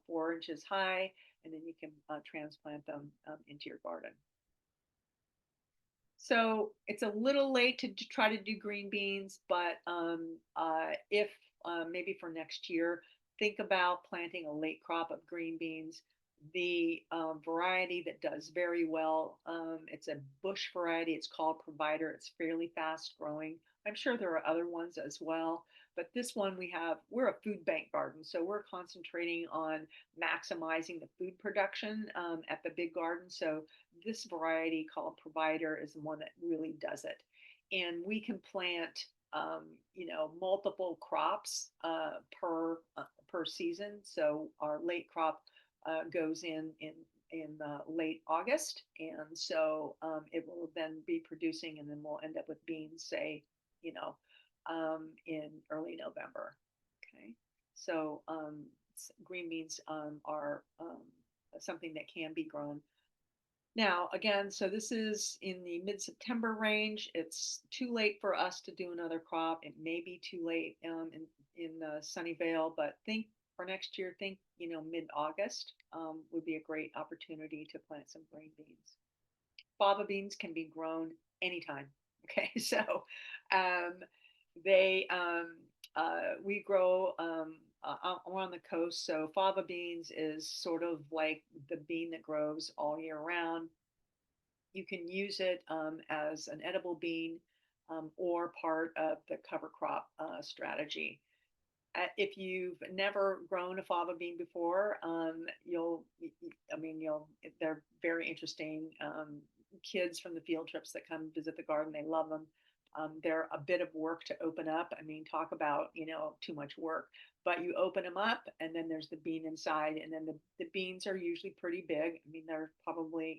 4 inches high, and then you can transplant them into your garden. So it's a little late to try to do green beans, but if maybe for next year, think about planting a late crop of green beans. The variety that does very well, it's a bush variety. It's called Provider. It's fairly fast growing. I'm sure there are other ones as well, but this one we're a food bank garden. So we're concentrating on maximizing the food production at the big garden. So this variety called Provider is the one that really does it. And we can plant, multiple crops per season. So our late crop goes in late August, and so it will then be producing, and then we'll end up with beans, say, you know, in early November. Okay, so green beans are something that can be grown now, again, so this is in the mid-September range. It's too late for us to do another crop. It may be too late in Sunnyvale, but think for next year, think, mid-August would be a great opportunity to plant some green beans. Fava beans can be grown anytime. Okay, so um, they we grow we're on the coast, so fava beans is sort of like the bean that grows all year round. You can use it as an edible bean or part of the cover crop strategy. If you've never grown a fava bean before, they're very interesting. Kids from the field trips that come visit the garden, they love them. They're a bit of work to open up. I mean, talk about, too much work. But you open them up, and then there's the bean inside, and then the beans are usually pretty big. I mean, they're probably,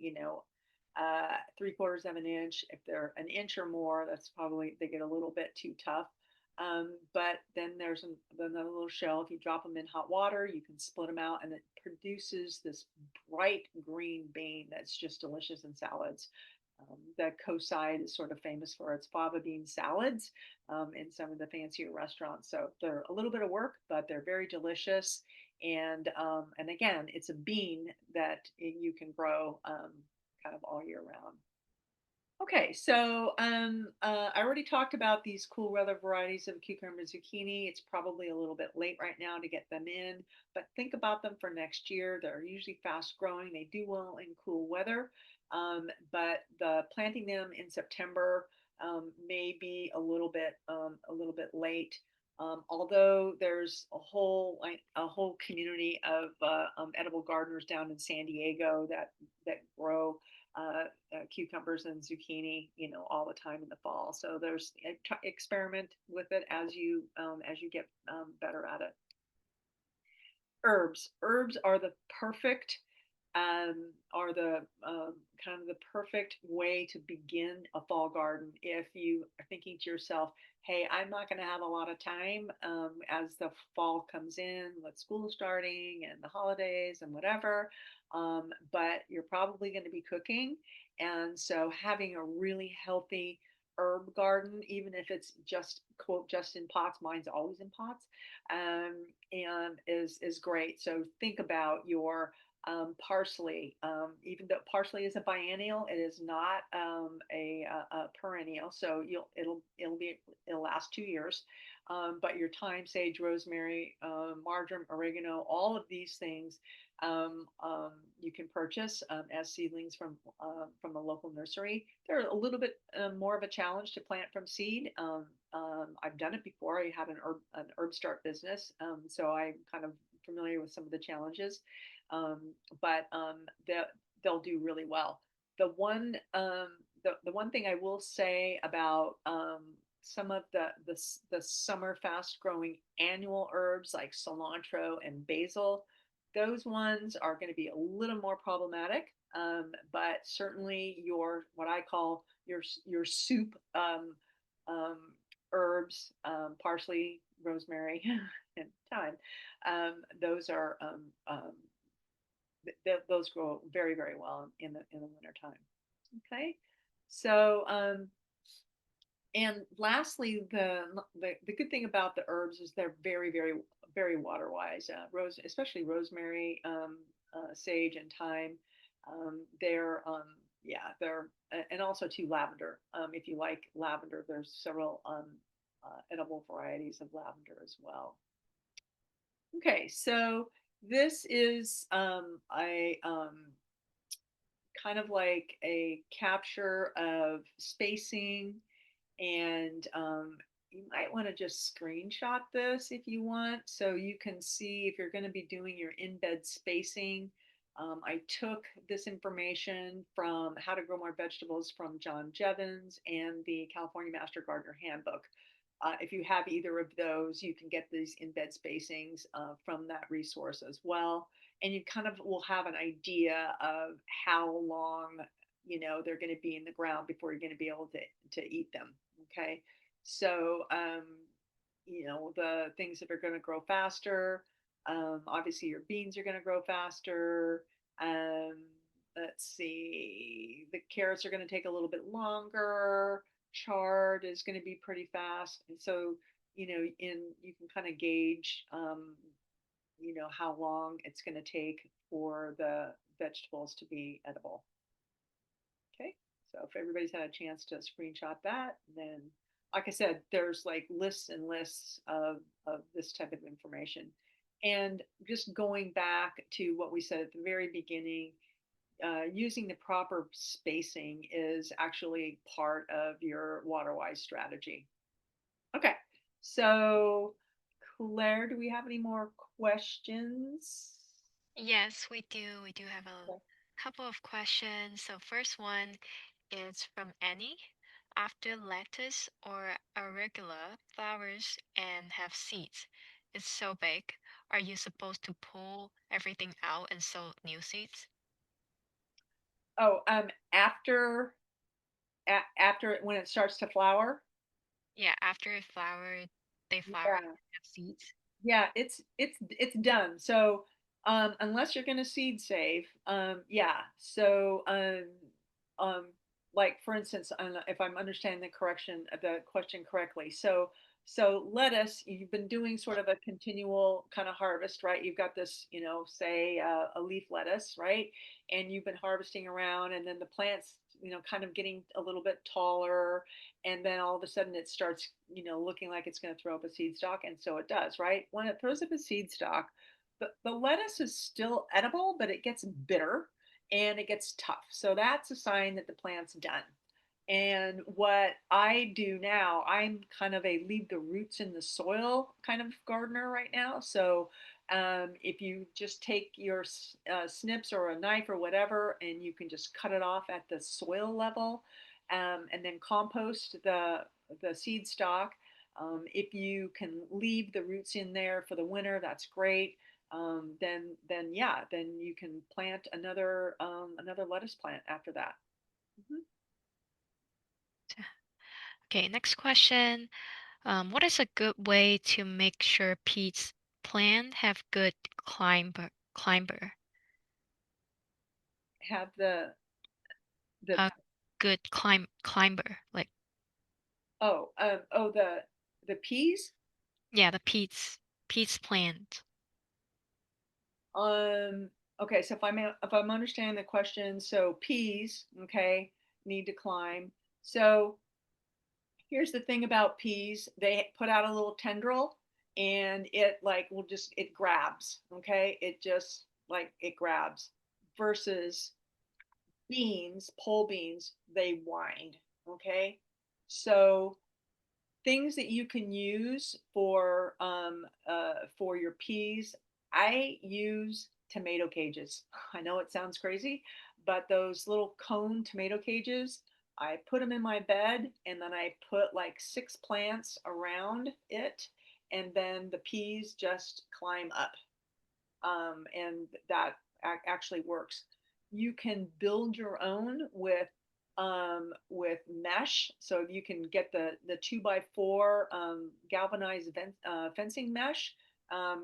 3/4 of an inch. If they're an inch or more, that's probably, they get a little bit too tough. But then there's another little shell. If you drop them in hot water, you can split them out, and it produces this bright green bean that's just delicious in salads. The coast side is sort of famous for its fava bean salads in some of the fancier restaurants. So they're a little bit of work, but they're very delicious. And again, it's a bean that you can grow kind of all year round. Okay, so I already talked about these cool weather varieties of cucumber and zucchini. It's probably a little bit late right now to get them in, but think about them for next year. They're usually fast growing. They do well in cool weather, but the planting them in September may be a little bit late. Although there's a whole community of edible gardeners down in San Diego that grow cucumbers and zucchini, all the time in the fall. So there's experiment with it as you get better at it. Herbs are the perfect are the kind of the perfect way to begin a fall garden. If you are thinking to yourself, hey, I'm not going to have a lot of time as the fall comes in with school starting and the holidays and whatever, but you're probably going to be cooking. And so having a really healthy herb garden, even if it's just quote just in pots, mine's always in pots, and is great. So think about your parsley. Even though parsley is a biennial, it is not a perennial. So it'll last 2 years. But your thyme, sage, rosemary, marjoram, oregano, all of these things you can purchase as seedlings from a local nursery. They're a little bit more of a challenge to plant from seed. I've done it before. I had an herb start business, so I'm kind of familiar with some of the challenges, but they'll do really well. The one the one thing I will say about some of the summer fast growing annual herbs like cilantro and basil, those ones are going to be a little more problematic. But certainly your what I call your soup um, herbs, parsley, rosemary, and thyme, those are those grow very very well in the winter time. Okay, so and lastly, the good thing about the herbs is they're very water wise. Especially rosemary, sage, and thyme. They're yeah, they're and also too lavender. If you like lavender, there's several edible varieties of lavender as well. Okay, so this is a kind of like a capture of spacing, and you might want to just screenshot this if you want so you can see if you're going to be doing your in-bed spacing. I took this information from How to Grow More Vegetables from John Jevons and the California Master Gardener Handbook. If you have either of those, you can get these in-bed spacings from that resource as well. And you kind of will have an idea of how long they're going to be in the ground before you're going to be able to eat them. Okay, so the things that are going to grow faster, obviously your beans are going to grow faster. um, let's see, the carrots are going to take a little bit longer. Chard is going to be pretty fast, and so you can kind of gauge how long it's going to take for the vegetables to be edible. Okay, so if everybody's had a chance to screenshot that, then like I said, there's like lists and lists of this type of information. And just going back to what we said at the very beginning, using the proper spacing is actually part of your waterwise strategy. Okay, so Claire, do we have any more questions? Yes, we do. We do have a couple of questions. So first one is from Annie. After lettuce or arugula flowers and have seeds, it's so big. Are you supposed to pull everything out and sow new seeds? Oh, after when it starts to flower. Yeah, after it flowered, they flower and Yeah. have seeds. Yeah, it's done. So unless you're going to seed save, yeah. So um, like for instance, if I'm understanding the question correctly, so lettuce, you've been doing sort of a continual kind of harvest, right? You've got this, say a leaf lettuce, right? And you've been harvesting around, and then the plants kind of getting a little bit taller, and then all of a sudden it starts, looking like it's going to throw up a seed stalk, and so it does, right? When it throws up a seed stalk, the lettuce is still edible, but it gets bitter and it gets tough. So that's a sign that the plant's done. And what I do now, I'm kind of a leave the roots in the soil kind of gardener right now. So if you just take your snips or a knife or whatever, and you can just cut it off at the soil level, and then compost the seed stock. If you can leave the roots in there for the winter, that's great. Then yeah, then you can plant another lettuce plant after that. Mhm. Okay, next question. What is a good way to make sure peats plant have good climber? Have the A good climber, like the peas. yeah, the peats plant. Um, okay, so if I'm understanding the question, so peas, okay, need to climb. So here's the thing about peas: they put out a little tendril, and it like will just it grabs, okay, it just like it grabs. Versus beans, pole beans, they wind, okay. So things that you can use for your peas. I use tomato cages. I know it sounds crazy, but those little cone tomato cages, I put them in my bed, and then I put like six plants around it, and then the peas just climb up, and that actually works. You can build your own with mesh, so you can get the 2x4 galvanized fencing mesh.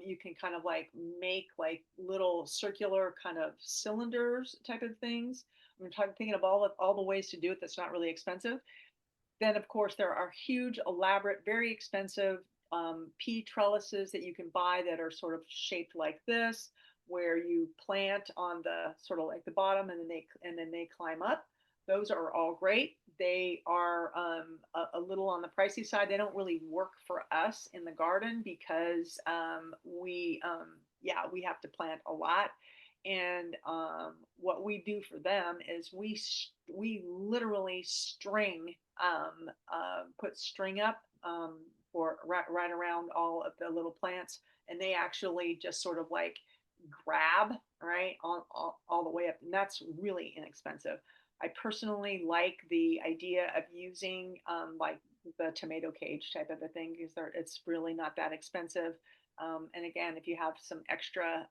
You can kind of like make like little circular kind of cylinders type of things. Thinking of all the ways to do it that's not really expensive. Then, of course, there are huge, elaborate, very expensive pea trellises that you can buy that are sort of shaped like this, where you plant on the sort of like the bottom, and then they climb up. Those are all great. They are a little on the pricey side. They don't really work for us in the garden because we have to plant a lot. And what we do for them is we literally put string up for right around all of the little plants, and they actually just sort of like grab right all the way up, and that's really inexpensive. I personally like the idea of using like the tomato cage type of a thing because it's really not that expensive. And again, if you have some extra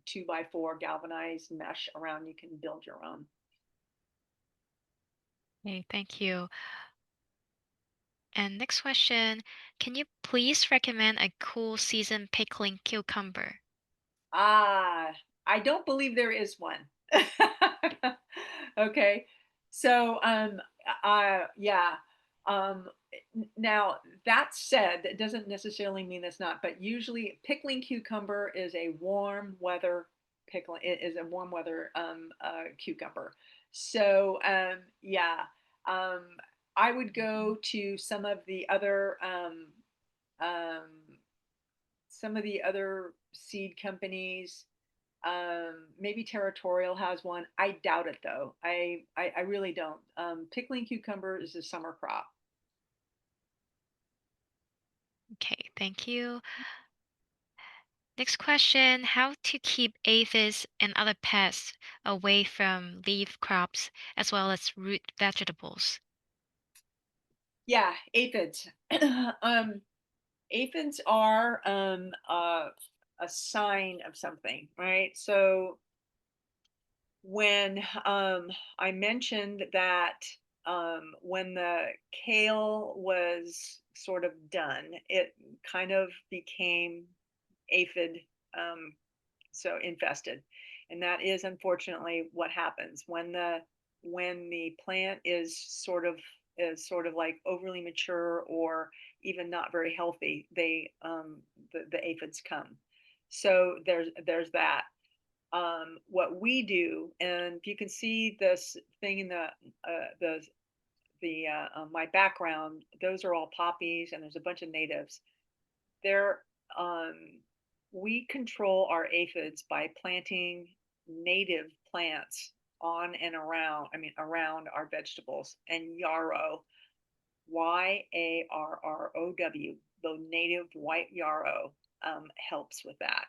2x4 galvanized mesh around, you can build your own. Okay, thank you. And next question, can you please recommend a cool season pickling cucumber? Ah, I don't believe there is one. Okay. So, yeah. Um, Now, that said, that doesn't necessarily mean it's not, but usually pickling cucumber is a warm weather pickling. It is a warm weather cucumber. So, yeah. Um, I would go to um, some of the other seed companies. Maybe Territorial has one. I doubt it though. I really don't. Pickling cucumber is a summer crop. Okay, thank you. Next question, how to keep aphids and other pests away from leaf crops as well as root vegetables? Yeah, aphids. um, Aphids are a sign of something, right? So when I mentioned that when the kale was sort of done, it kind of became aphid um, so infested, and that is unfortunately what happens when the plant is sort of like overly mature or even not very healthy. The aphids come. So there's that. What we do, and if you can see this thing in the my background, those are all poppies, and there's a bunch of natives. They're we control our aphids by planting native plants on and around, I mean, around our vegetables, and yarrow, Yarrow, the native white yarrow, helps with that.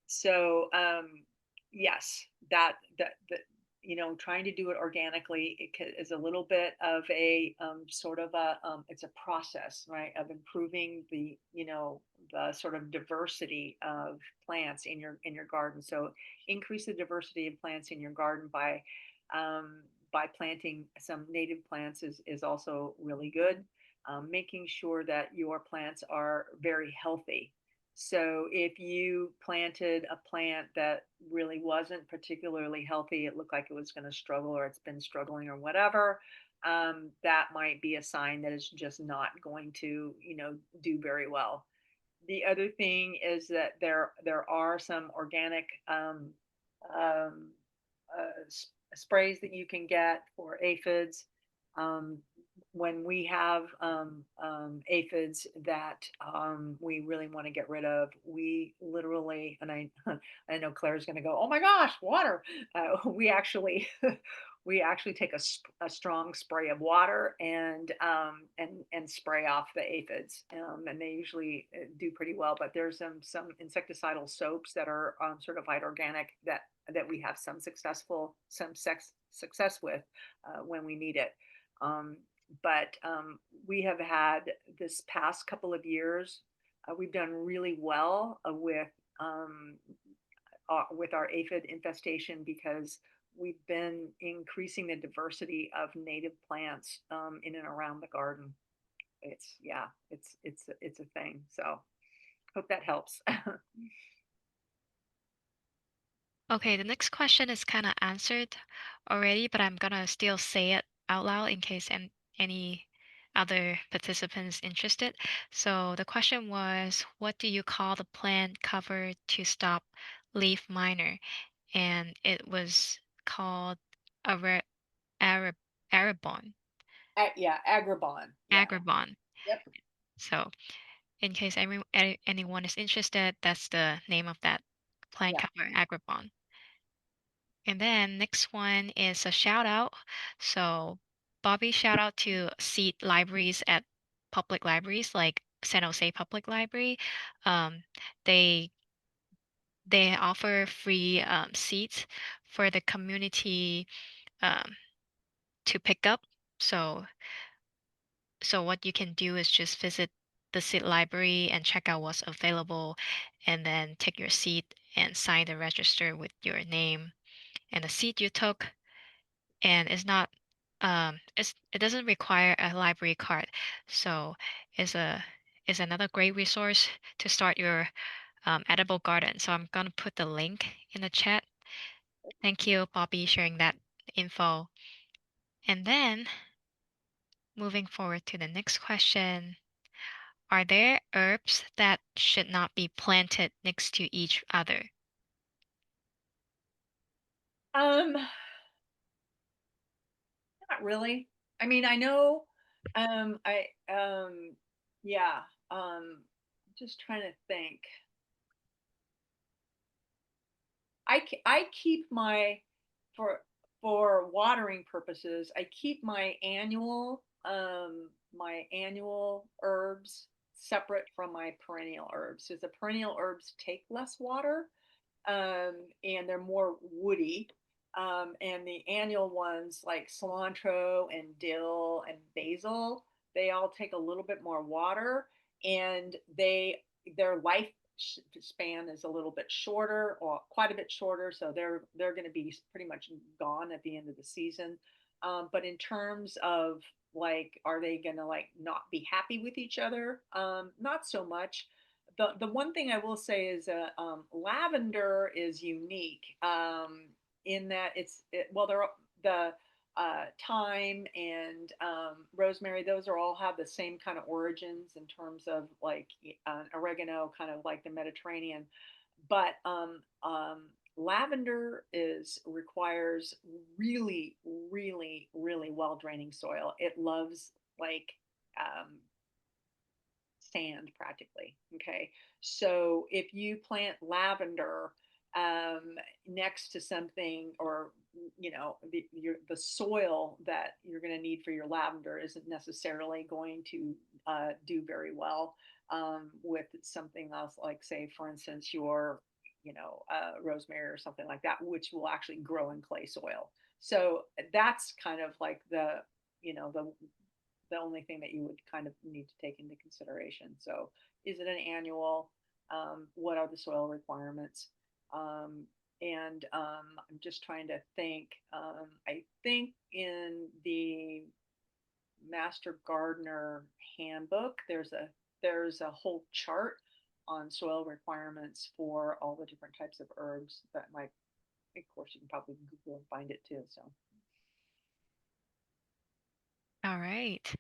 So, yes, that trying to do it organically is a little bit of a sort of a it's a process, right, of improving the sort of diversity of plants in your garden. So, increase the diversity of plants in your garden by planting some native plants is also really good. Making sure that your plants are very healthy, so if you planted a plant that really wasn't particularly healthy, it looked like it was going to struggle or it's been struggling or whatever, that might be a sign that it's just not going to, do very well. The other thing is that there are some organic um, sprays that you can get for aphids. Um, when we have aphids that we really want to get rid of, we literally, and I know Claire's going to go, "Oh my gosh, water!" We actually we actually take a strong spray of water and spray off the aphids, and they usually do pretty well. But there's some insecticidal soaps that are certified organic that we have some success with when we need it. Um, but we have had this past couple of years, we've done really well um, with our aphid infestation because we've been increasing the diversity of native plants in and around the garden. It's yeah, it's a thing. So hope that helps. Okay, the next question is kind of answered already, but I'm gonna still say it out loud in case any other participants interested. So the question was, what do you call the plant cover to stop leaf miner? And it was called Ara Arab Arabon, Yeah, agribon. Yeah. Agrabon. Yep. So in case anyone is interested, that's the name of that plant Yeah. cover, Agrabon. And then next one is a shout out. So Bobby shout out to seat libraries at public libraries like San Jose Public Library. Um, they they offer free seats for the community um, to pick up. So so what you can do is just visit the seat library and check out what's available, and then take your seat and sign the register with your name and the seat you took, and it doesn't require a library card, so it's a is another great resource to start your edible garden. So I'm gonna put the link in the chat. Thank you, Bobby, sharing that info. And then moving forward to the next question, are there herbs that should not be planted next to each other? Um, Not really. I mean, I know, I yeah, just trying to think. I keep for for watering purposes, I keep my annual herbs separate from my perennial herbs. Because the perennial herbs take less water, and they're more woody. And the annual ones like cilantro and dill and basil, they all take a little bit more water, and their life span is a little bit shorter, or quite a bit shorter. So they're going to be pretty much gone at the end of the season. But in terms of like, are they going to like not be happy with each other? Not so much. The one thing I will say is lavender is unique, in that well, the thyme and rosemary, those are all have the same kind of origins in terms of like oregano, kind of like the Mediterranean. But lavender is requires really, really, really well draining soil. It loves like um, sand practically. Okay. So if you plant lavender um, next to something, or the soil that you're going to need for your lavender isn't necessarily going to do very well with something else, like, say, for instance, your rosemary or something like that, which will actually grow in clay soil. So that's kind of like the only thing that you would kind of need to take into consideration. So, is it an annual? What are the soil requirements? Um, and I'm just trying to think. I think in the Master Gardener handbook, there's a whole chart on soil requirements for all the different types of herbs that might. Of course, you can probably Google and find it too. So, All right.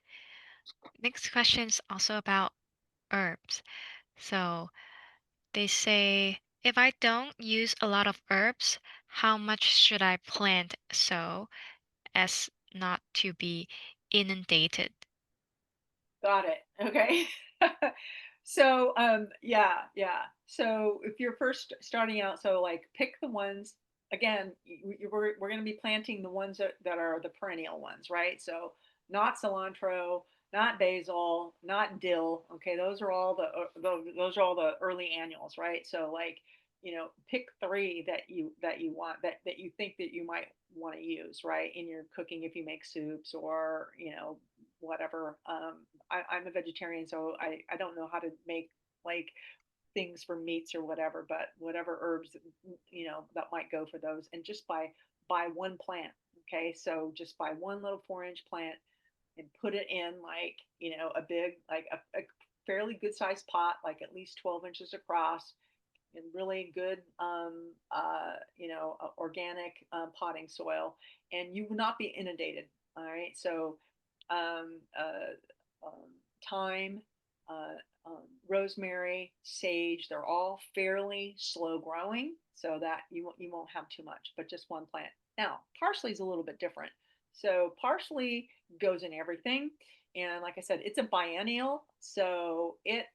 Next question is also about herbs. So they say, if I don't use a lot of herbs, how much should I plant so as not to be inundated? got it. Okay. So, yeah, yeah. So if you're first starting out, so like pick the ones, again, we're going to be planting the ones that are the perennial ones, right? So not cilantro, not basil, not dill. Okay. Those are all the early annuals, right? So like, pick three that you want, that you think that you might want to use, right, in your cooking, if you make soups, or whatever. I'm a vegetarian, so I don't know how to make like things for meats or whatever, but whatever herbs that might go for those, and just buy one plant. Okay, so just buy one little 4-inch plant and put it in, like, a big, like a fairly good sized pot, like at least 12 inches across, in really good organic potting soil, and you will not be inundated. All right, so um, thyme, uh, rosemary, sage, they're all fairly slow growing, so that you won't have too much, but just one plant. Now, parsley is a little bit different. So parsley goes in everything, and like I said, it's a biennial, so it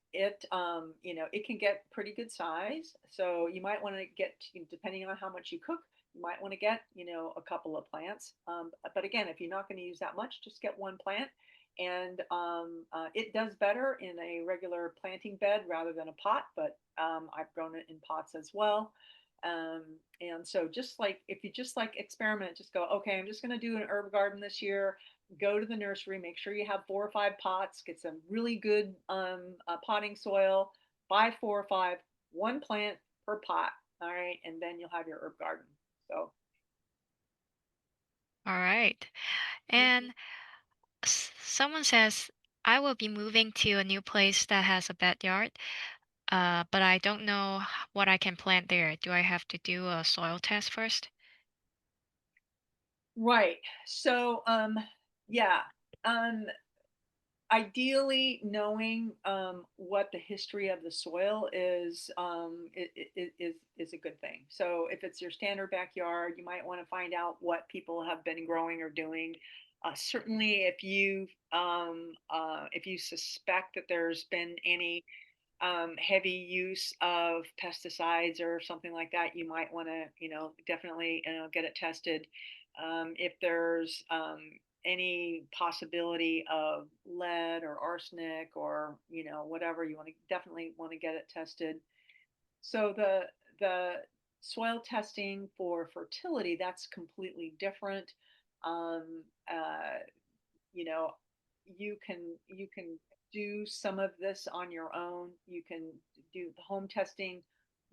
can get pretty good size. So you might want to get, depending on how much you cook, you might want to get a couple of plants. But again, if you're not going to use that much, just get one plant. And it does better in a regular planting bed rather than a pot, but I've grown it in pots as well. Um, and so, just like, if you just like experiment, just go, okay, I'm just going to do an herb garden this year. Go to the nursery, make sure you have 4 or 5 pots, get some really good potting soil, buy 4 or 5, one plant per pot. All right. And then you'll have your herb garden. So, All right. mhm. And someone says, I will be moving to a new place that has a backyard, but I don't know what I can plant there. Do I have to do a soil test first? Right. So, yeah. Um, Ideally, knowing what the history of the soil is, is a good thing. So if it's your standard backyard, you might want to find out what people have been growing or doing. Certainly, if you suspect that there's been any heavy use of pesticides or something like that, you might want to, definitely, get it tested. If there's any possibility of lead or arsenic, or whatever, you want to definitely want to get it tested. So the soil testing for fertility, that's completely different. Um, uh, you know you can do some of this on your own. You can do the home testing,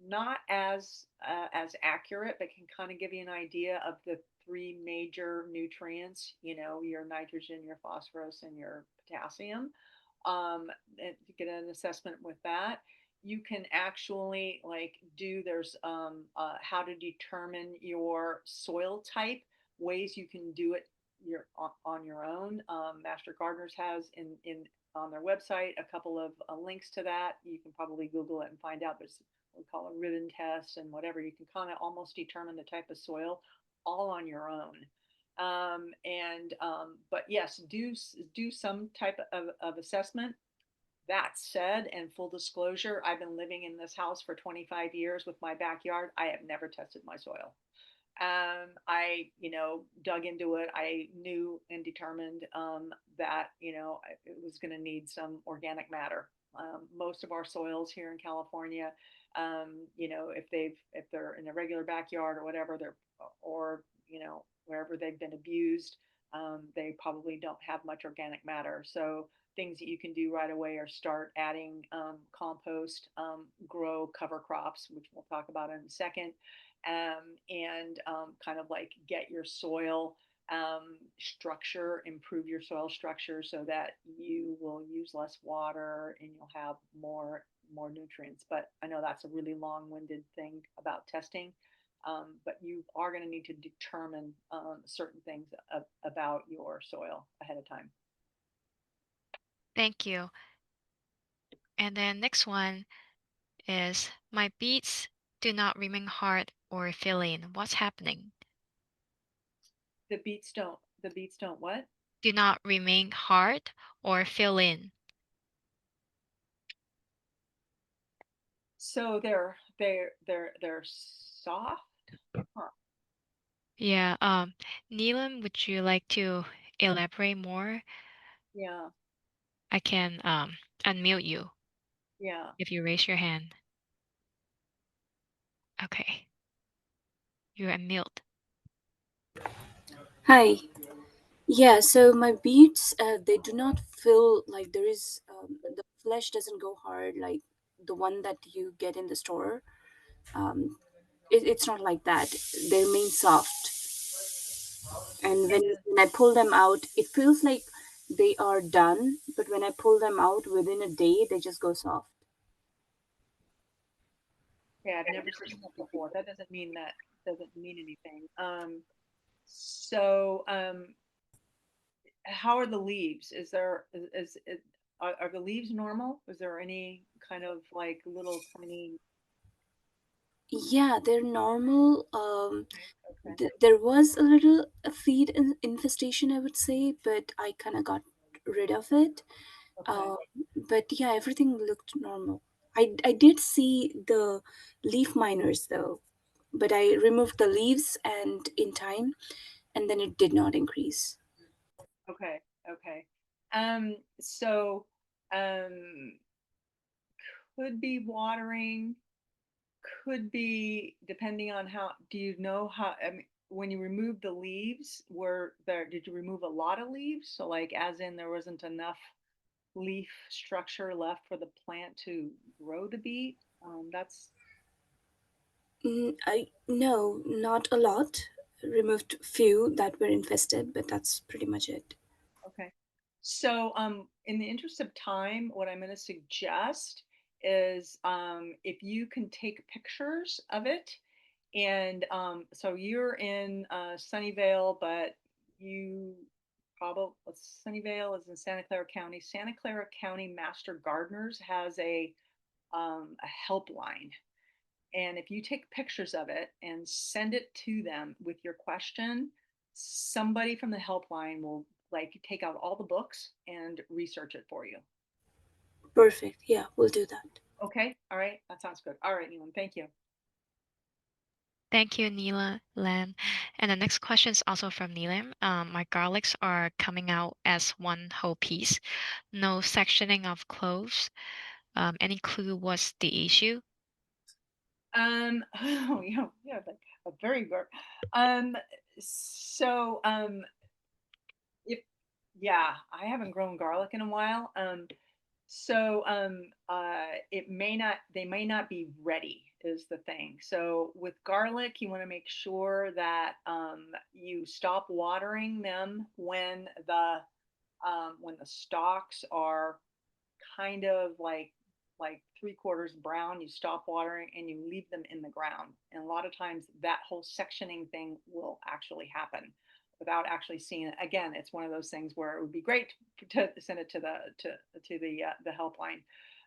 not as accurate, but can kind of give you an idea of the three major nutrients, your nitrogen, your phosphorus, and your potassium. And to get an assessment with that, you can actually, like, there's how to determine your soil type, ways you can do it on your own. Master Gardeners has in on their website a couple of links to that. You can probably Google it and find out. There's what we call a ribbon test and whatever. You can kind of almost determine the type of soil all on your own. But yes, do some type of assessment. That said, and full disclosure, I've been living in this house for 25 years with my backyard. I have never tested my soil. I, dug into it. I knew and determined that, it was going to need some organic matter. Most of our soils here in California, if they're in a regular backyard or whatever, or, wherever they've been abused, they probably don't have much organic matter. So things that you can do right away are start adding compost, grow cover crops, which we'll talk about in a second, and kind of like get your soil structure, improve your soil structure so that you will use less water and you'll have more nutrients. But I know that's a really long-winded thing about testing. But you are going to need to determine certain things about your soil ahead of time. Thank you. And then next one is my beats do not remain hard or fill in. What's happening? The beets don't what? Do not remain hard or fill in. So they're soft. Huh. Yeah, Neelam, would you like to elaborate more? Yeah, I can unmute you yeah. if you raise your hand. Okay, you're unmute. Hi. Yeah, so my beets, they do not feel like there is, the flesh doesn't go hard like the one that you get in the store. Um, it's not like that. They remain soft. And And when I pull them out, it feels like they are done, but when I pull them out within a day, they just go soft. yeah, I've never seen that before. That doesn't mean anything. So how are the leaves? Are the leaves normal? Is there any kind of like little tiny? Yeah, they're normal. Okay, okay, There was a little infestation, I would say, but I kind of got rid of it. okay, Um, but yeah, everything looked normal. I did see the leaf miners though, but I removed the leaves and in time, and then it did not increase. okay, okay. So um, could be watering, could be depending on how. Do you know how? I mean, when you remove the leaves, were there? Did you remove a lot of leaves? So like, as in, there wasn't enough leaf structure left for the plant to grow the beet. That's I no, not a lot. Removed few that were infested, but that's pretty much it. okay. So, in the interest of time, what I'm going to suggest is if you can take pictures of it. And so you're in Sunnyvale, but you probably Sunnyvale is in Santa Clara County. Santa Clara County Master Gardeners has a helpline. And if you take pictures of it and send it to them with your question, somebody from the helpline will like take out all the books and research it for you. Perfect. Yeah, we'll do that. Okay. All right. That sounds good. All right, Neelam. Thank you. Thank you, Neela Lam. And the next question is also from Neelam. My garlics are coming out as one whole piece. No sectioning of cloves. Any clue what's the issue? Oh, yeah, yeah, like a very good. Um, so, if, yeah, I haven't grown garlic in a while. They may not be ready is the thing. So with garlic, you want to make sure that you stop watering them when the stalks are kind of like three-quarters brown. You stop watering and you leave them in the ground. And a lot of times that whole sectioning thing will actually happen. without actually seeing it. Again, it's one of those things where it would be great to send it to the helpline.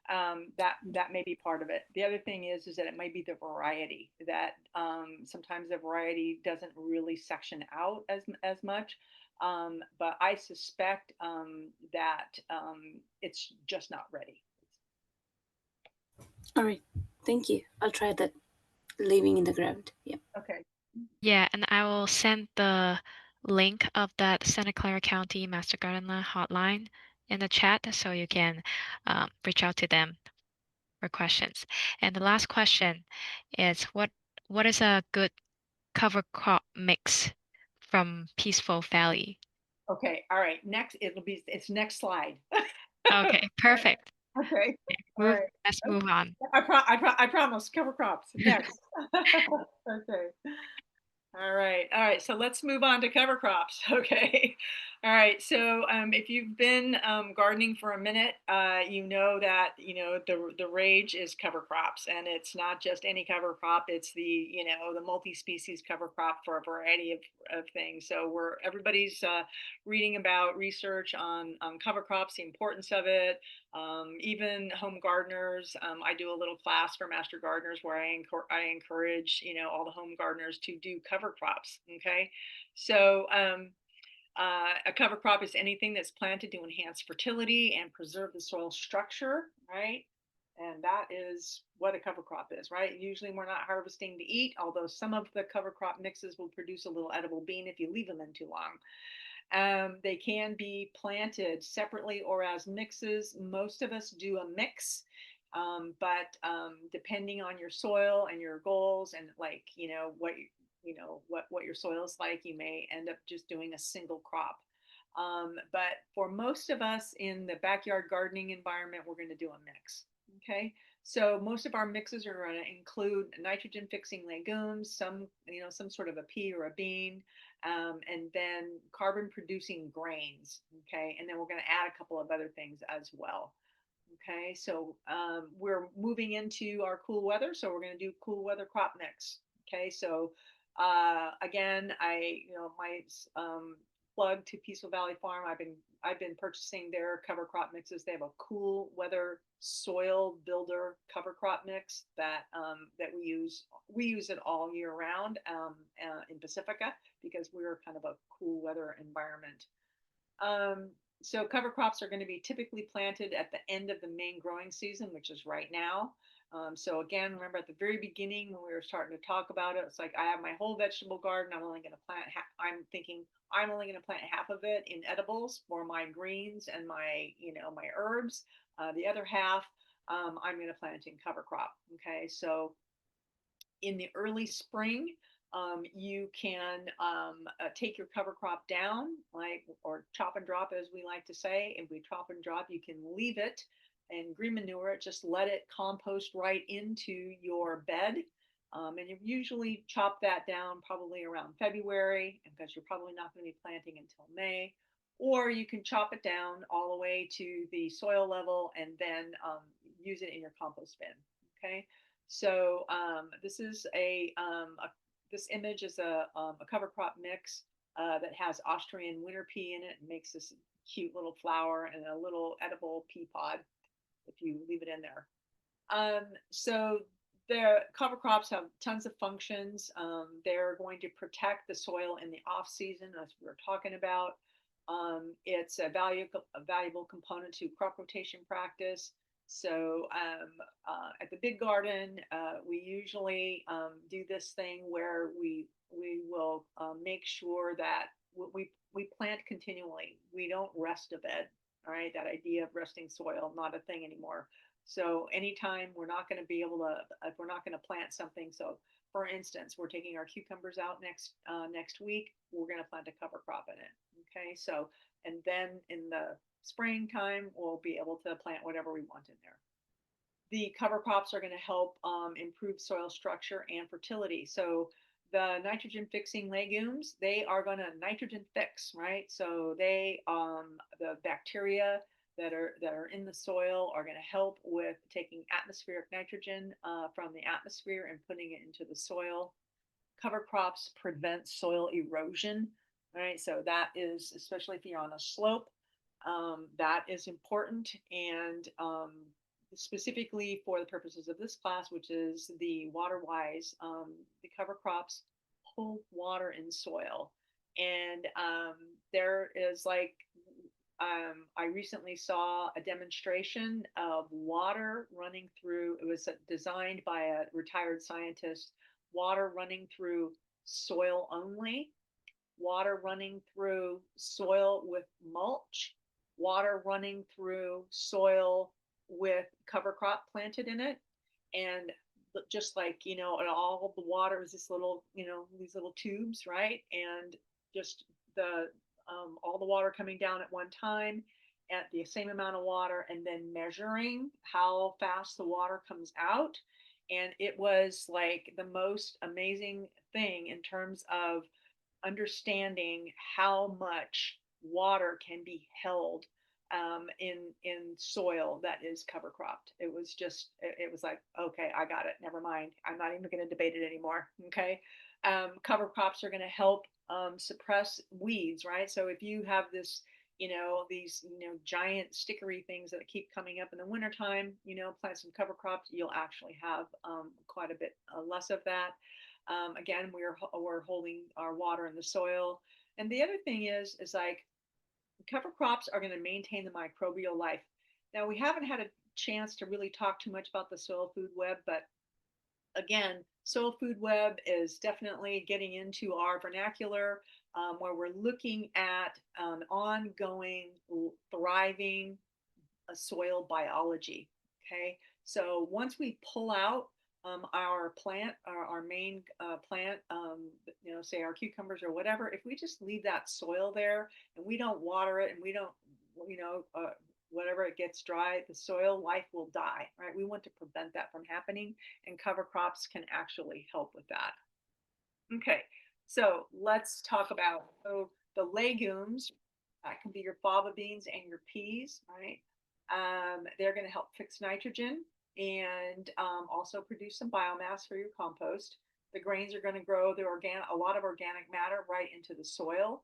That may be part of it. The other thing is that it might be the variety that sometimes the variety doesn't really section out as much. But I suspect that it's just not ready. All right. Thank you. I'll try that living in the ground. Yeah. Okay. Yeah, and I will send the link of that Santa Clara County Master Gardener hotline in the chat so you can reach out to them for questions. And the last question is what is a good cover crop mix from Peaceful Valley? Okay. All right. Next, it's next slide. Okay, perfect. Okay. All Move, right. let's move on. I promise. Cover crops next. Okay. All right. All right. So let's move on to cover crops. Okay. All right. So if you've been gardening for a minute, you know that the rage is cover crops, and it's not just any cover crop. It's the multi-species cover crop for a variety of things. So everybody's reading about research on cover crops, the importance of it. Even home gardeners, I do a little class for master gardeners where I encourage all the home gardeners to do cover crops. Okay, so a cover crop is anything that's planted to enhance fertility and preserve the soil structure, right? And that is what a cover crop is, right? Usually we're not harvesting to eat, although some of the cover crop mixes will produce a little edible bean if you leave them in too long. They can be planted separately or as mixes. Most of us do a mix, but depending on your soil and your goals and like what your soil is like, you may end up just doing a single crop. But for most of us in the backyard gardening environment, we're going to do a mix. Okay. So most of our mixes are going to include nitrogen fixing legumes, some sort of a pea or a bean, and then carbon producing grains. Okay. And then we're going to add a couple of other things as well. Okay. So we're moving into our cool weather. So we're going to do cool weather crop mix. Okay. So again, my plug to Peaceful Valley Farm. I've been purchasing their cover crop mixes. They have a cool weather soil builder cover crop mix that we use. We use it all year round in Pacifica because we're kind of a cool weather environment. Um, so cover crops are going to be typically planted at the end of the main growing season, which is right now. So again, remember at the very beginning when we were starting to talk about it, it's like I have my whole vegetable garden. I'm only going to plant. I'm thinking I'm only going to plant half of it in edibles for my greens and my herbs. The other half I'm going to plant in cover crop. Okay, so in the early spring, you can take your cover crop down, like or chop and drop, as we like to say. If we chop and drop, you can leave it and green manure it. Just let it compost right into your bed. And you usually chop that down probably around February because you're probably not going to be planting until May. Or you can chop it down all the way to the soil level and then use it in your compost bin. Okay. So this image is a cover crop mix that has Austrian winter pea in it and makes this cute little flower and a little edible pea pod if you leave it in there. So the cover crops have tons of functions. They're going to protect the soil in the off season, as we were talking about. It's a valuable component to crop rotation practice. So at the big garden, we usually do this thing where we will make sure that we plant continually. We don't rest a bed. All right, that idea of resting soil, not a thing anymore. So anytime we're not going to be able to, if we're not going to plant something, so for instance, we're taking our cucumbers out next week, we're going to plant a cover crop in it. Okay, so and then in the springtime, we'll be able to plant whatever we want in there. The cover crops are going to help improve soil structure and fertility. So the nitrogen fixing legumes, they are going to nitrogen fix, right? So the bacteria that are in the soil are going to help with taking atmospheric nitrogen from the atmosphere and putting it into the soil. Cover crops prevent soil erosion. All right, so that is, especially if you're on a slope, that is important. And specifically for the purposes of this class, which is the water wise, the cover crops hold water in soil. And there is like, I recently saw a demonstration of water running through, it was designed by a retired scientist, water running through soil only, water running through soil with mulch, water running through soil with cover crop planted in it. And just like, and all the water is this little, these little tubes, right? And just the, all the water coming down at one time at the same amount of water, and then measuring how fast the water comes out. And it was like the most amazing thing in terms of understanding how much water can be held in soil that is cover cropped. It was just, it was like, okay, I got it. Never mind. I'm not even going to debate it anymore. Okay. Cover crops are going to help suppress weeds, right? So if you have this, these, giant stickery things that keep coming up in the wintertime, plant some cover crops, you'll actually have quite a bit less of that. Again, we're holding our water in the soil. And the other thing is like cover crops are going to maintain the microbial life. Now, we haven't had a chance to really talk too much about the soil food web, but again, soil food web is definitely getting into our vernacular, where we're looking at ongoing, thriving soil biology. Okay, so once we pull out our plant, our main plant, say our cucumbers or whatever, if we just leave that soil there and we don't water it and we don't, whatever it gets dry, the soil life will die, right? We want to prevent that from happening, and cover crops can actually help with that. Okay, so let's talk about the legumes. That can be your fava beans and your peas, right? They're going to help fix nitrogen and also produce some biomass for your compost. The grains are going to grow a lot of organic matter right into the soil.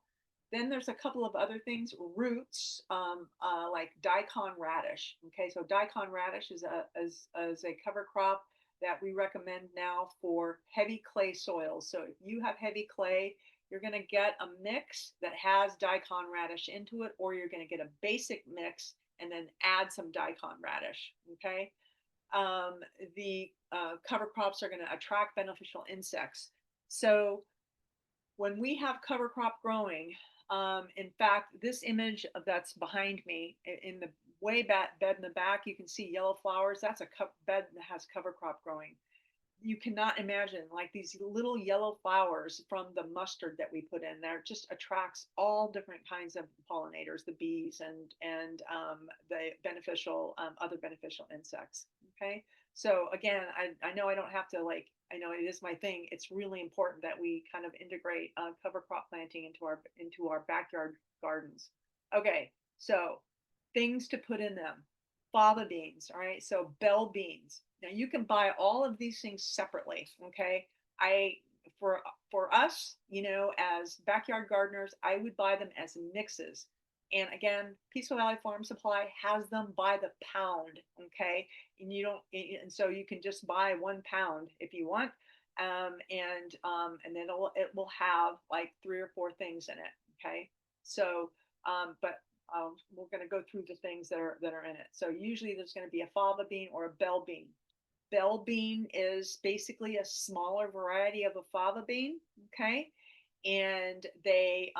Then there's a couple of other things, roots, like daikon radish. Okay, so daikon radish is a cover crop that we recommend now for heavy clay soils. So if you have heavy clay, you're going to get a mix that has daikon radish into it, or you're going to get a basic mix and then add some daikon radish. Okay. The cover crops are going to attract beneficial insects. So when we have cover crop growing, in fact, this image that's behind me in the way back bed in the back, you can see yellow flowers. That's a bed that has cover crop growing. You cannot imagine, like these little yellow flowers from the mustard that we put in there just attracts all different kinds of pollinators, the bees and the beneficial other beneficial insects. Okay, so again, I know I don't have to, like, I know it is my thing. It's really important that we kind of integrate cover crop planting into our backyard gardens. Okay, so things to put in them: fava beans. All right, so bell beans. Now you can buy all of these things separately. Okay, I for for us, as backyard gardeners, I would buy them as mixes. And again, Peaceful Valley Farm Supply has them by the pound. Okay, and you don't, and so you can just buy 1 pound if you want, and then it will have like 3 or 4 things in it. Okay, so but we're going to go through the things that are in it. So usually there's going to be a fava bean or a bell bean. Bell bean is basically a smaller variety of a fava bean. Okay, and they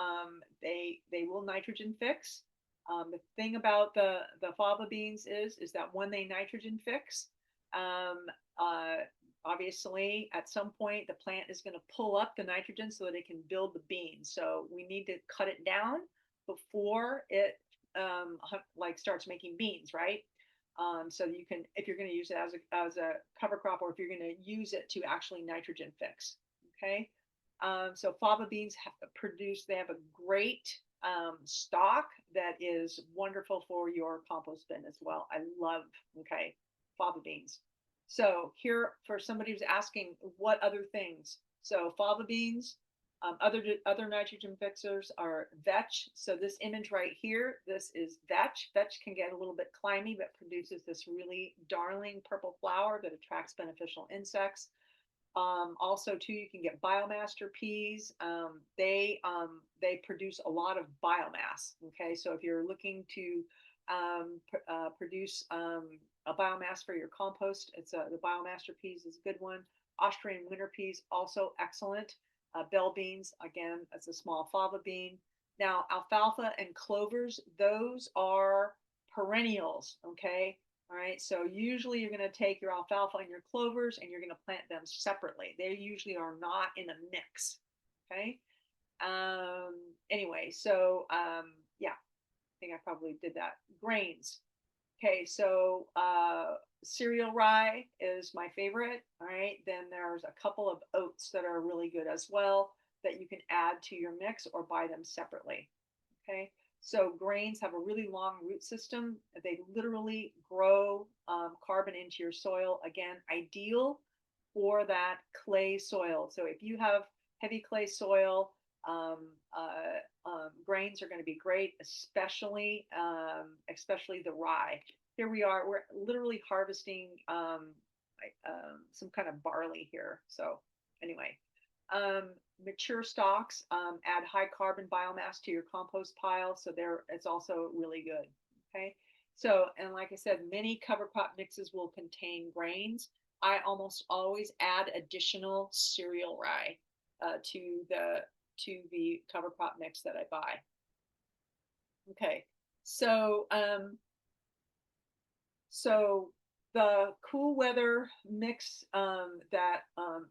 will nitrogen fix. The thing about the fava beans is that when they nitrogen fix, um, uh, obviously at some point the plant is going to pull up the nitrogen so that it can build the beans. So we need to cut it down before it like starts making beans, right? So you can, if you're going to use it as a cover crop, or if you're going to use it to actually nitrogen fix. Okay, so fava beans they have a great stock that is wonderful for your compost bin as well. I love, okay, fava beans. So here, for somebody who's asking what other things, so fava beans, Other nitrogen fixers are vetch. So this image right here, this is vetch. Vetch can get a little bit climby, but produces this really darling purple flower that attracts beneficial insects. Also, too, you can get biomaster peas. They produce a lot of biomass. Okay, so if you're looking to produce a biomass for your compost, the biomaster peas is a good one. Austrian winter peas also excellent. Bell beans, again, that's a small fava bean. Now, alfalfa and clovers, those are perennials. Okay, all right, so usually you're going to take your alfalfa and your clovers and you're going to plant them separately. They usually are not in a mix. Okay. Anyway, so yeah, I think I probably did that. Grains. Okay, so cereal rye is my favorite. All right, then there's a couple of oats that are really good as well that you can add to your mix or buy them separately. Okay, so grains have a really long root system. They literally grow carbon into your soil. Again, ideal for that clay soil. So if you have heavy clay soil, um, grains are going to be great, especially the rye. Here we are. We're literally harvesting some kind of barley here. So anyway, um, mature stalks add high carbon biomass to your compost pile, so there it's also really good. Okay, so and like I said, many cover crop mixes will contain grains. I almost always add additional cereal rye to the cover crop mix that I buy. Okay, so so the cool weather mix that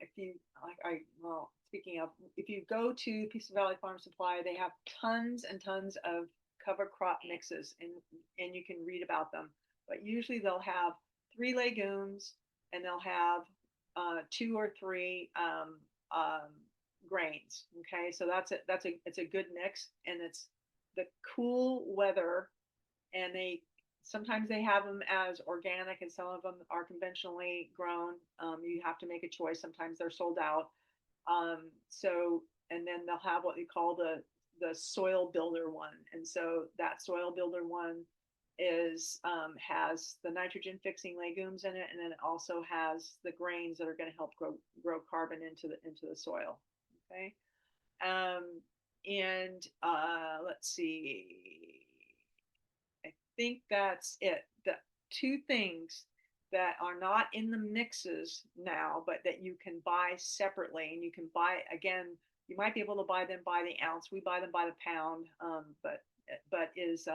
if you like I well speaking of if you go to Peace Valley Farm Supply, they have tons and tons of cover crop mixes and you can read about them. But usually they'll have three legumes and they'll have two or three grains. Okay, so it's a good mix and it's the cool weather and they sometimes they have them as organic and some of them are conventionally grown. You have to make a choice. Sometimes they're sold out. So and then they'll have what we call the soil builder one, and so that soil builder one is has the nitrogen fixing legumes in it, and then it also has the grains that are going to help grow carbon into the soil. Okay, um, and let's see. I think that's it. The two things that are not in the mixes now, but that you can buy separately, and you can buy again. You might be able to buy them by the ounce. We buy them by the pound, but is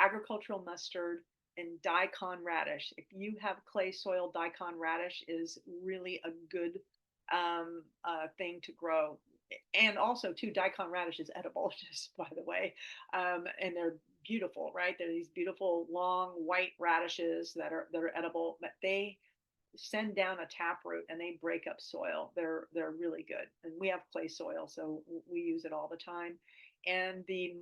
agricultural mustard and daikon radish. If you have clay soil, daikon radish is really a good thing to grow. And also, too, daikon radish is edible, just by the way, and they're beautiful, right? They're these beautiful long white radishes that are edible, but they send down a taproot and they break up soil. They're really good, and we have clay soil, so we use it all the time. And the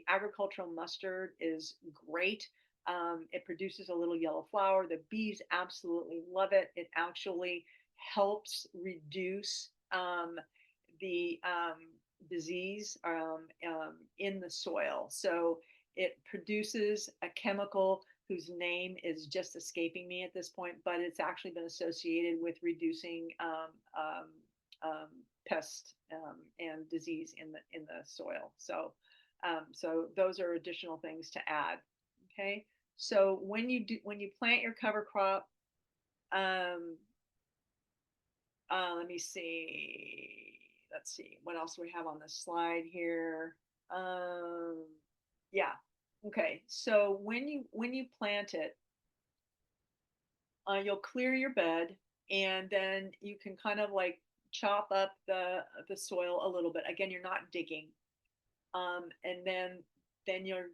agricultural mustard is great. It produces a little yellow flower. The bees absolutely love it. It actually helps reduce the disease in the soil. So it produces a chemical whose name is just escaping me at this point, but it's actually been associated with reducing pest and disease in the soil. So those are additional things to add. Okay, so when you plant your cover crop, um, let me see. Let's see what else we have on this slide here. Um, yeah. Okay. So when you plant it, you'll clear your bed, and then you can kind of like chop up the soil a little bit. Again, you're not digging. And then you're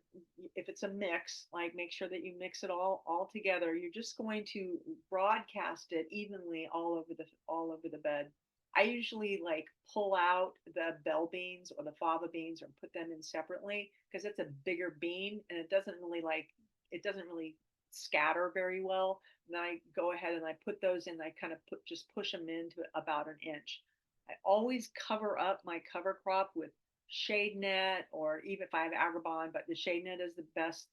if it's a mix, like make sure that you mix it all together. You're just going to broadcast it evenly all over the bed. I usually like pull out the bell beans or the fava beans or put them in separately because it's a bigger bean and it doesn't really scatter very well. then I go ahead and I put those in. I kind of just push them into about an inch. I always cover up my cover crop with shade net, or even if I have agribond, but the shade net is the best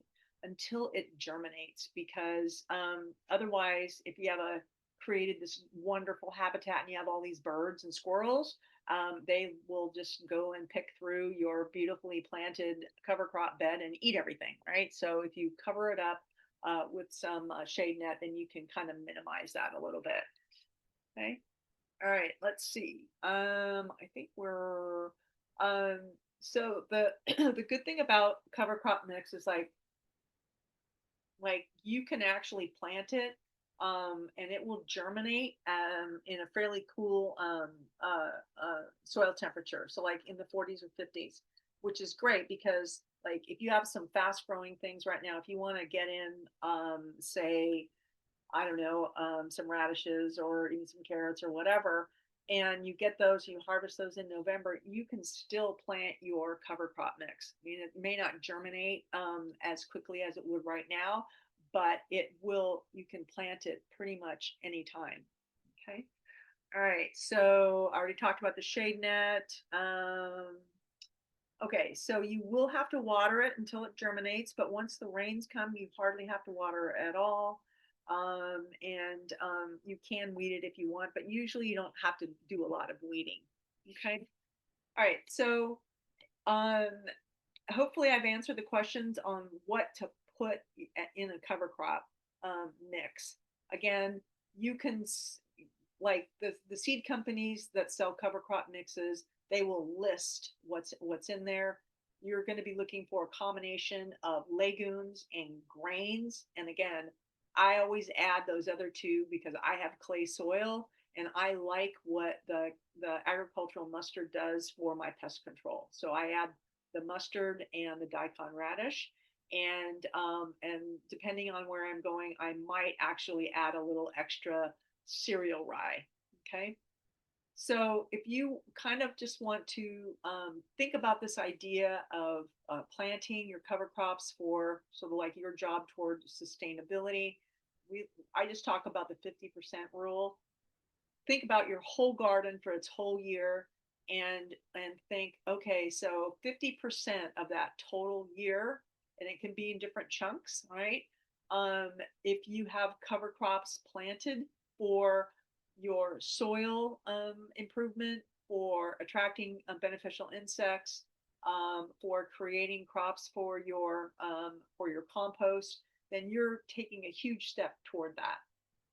until it germinates, because otherwise, if you have created this wonderful habitat and you have all these birds and squirrels, they will just go and pick through your beautifully planted cover crop bed and eat everything, right? So if you cover it up with some shade net, then you can kind of minimize that a little bit. Okay. All right. Let's see. I think we're um, so the the good thing about cover crop mix is like you can actually plant it, and it will germinate in a fairly cool soil temperature, so like in the 40s or 50s, which is great because like if you have some fast growing things right now, if you want to get in say I don't know, some radishes or even some carrots or whatever, and you get those, you harvest those in November, you can still plant your cover crop mix. I mean, it may not germinate as quickly as it would right now, but it will, you can plant it pretty much anytime. Okay. All right. So I already talked about the shade net. Okay, so you will have to water it until it germinates, but once the rains come, you hardly have to water at all. And you can weed it if you want, but usually you don't have to do a lot of weeding. Okay. All right. So um, hopefully I've answered the questions on what to put in a cover crop mix. Again, you can like the seed companies that sell cover crop mixes, they will list what's in there. You're going to be looking for a combination of legumes and grains. And again, I always add those other two because I have clay soil and I like what the agricultural mustard does for my pest control. So I add the mustard and the daikon radish. And depending on where I'm going, I might actually add a little extra cereal rye. Okay. So if you kind of just want to think about this idea of planting your cover crops for sort of like your job toward sustainability, I just talk about the 50% rule. Think about your whole garden for its whole year, and think, okay, so 50% of that total year, and it can be in different chunks, right? If you have cover crops planted for your soil improvement, for attracting beneficial insects, for creating crops for your compost, then you're taking a huge step toward that,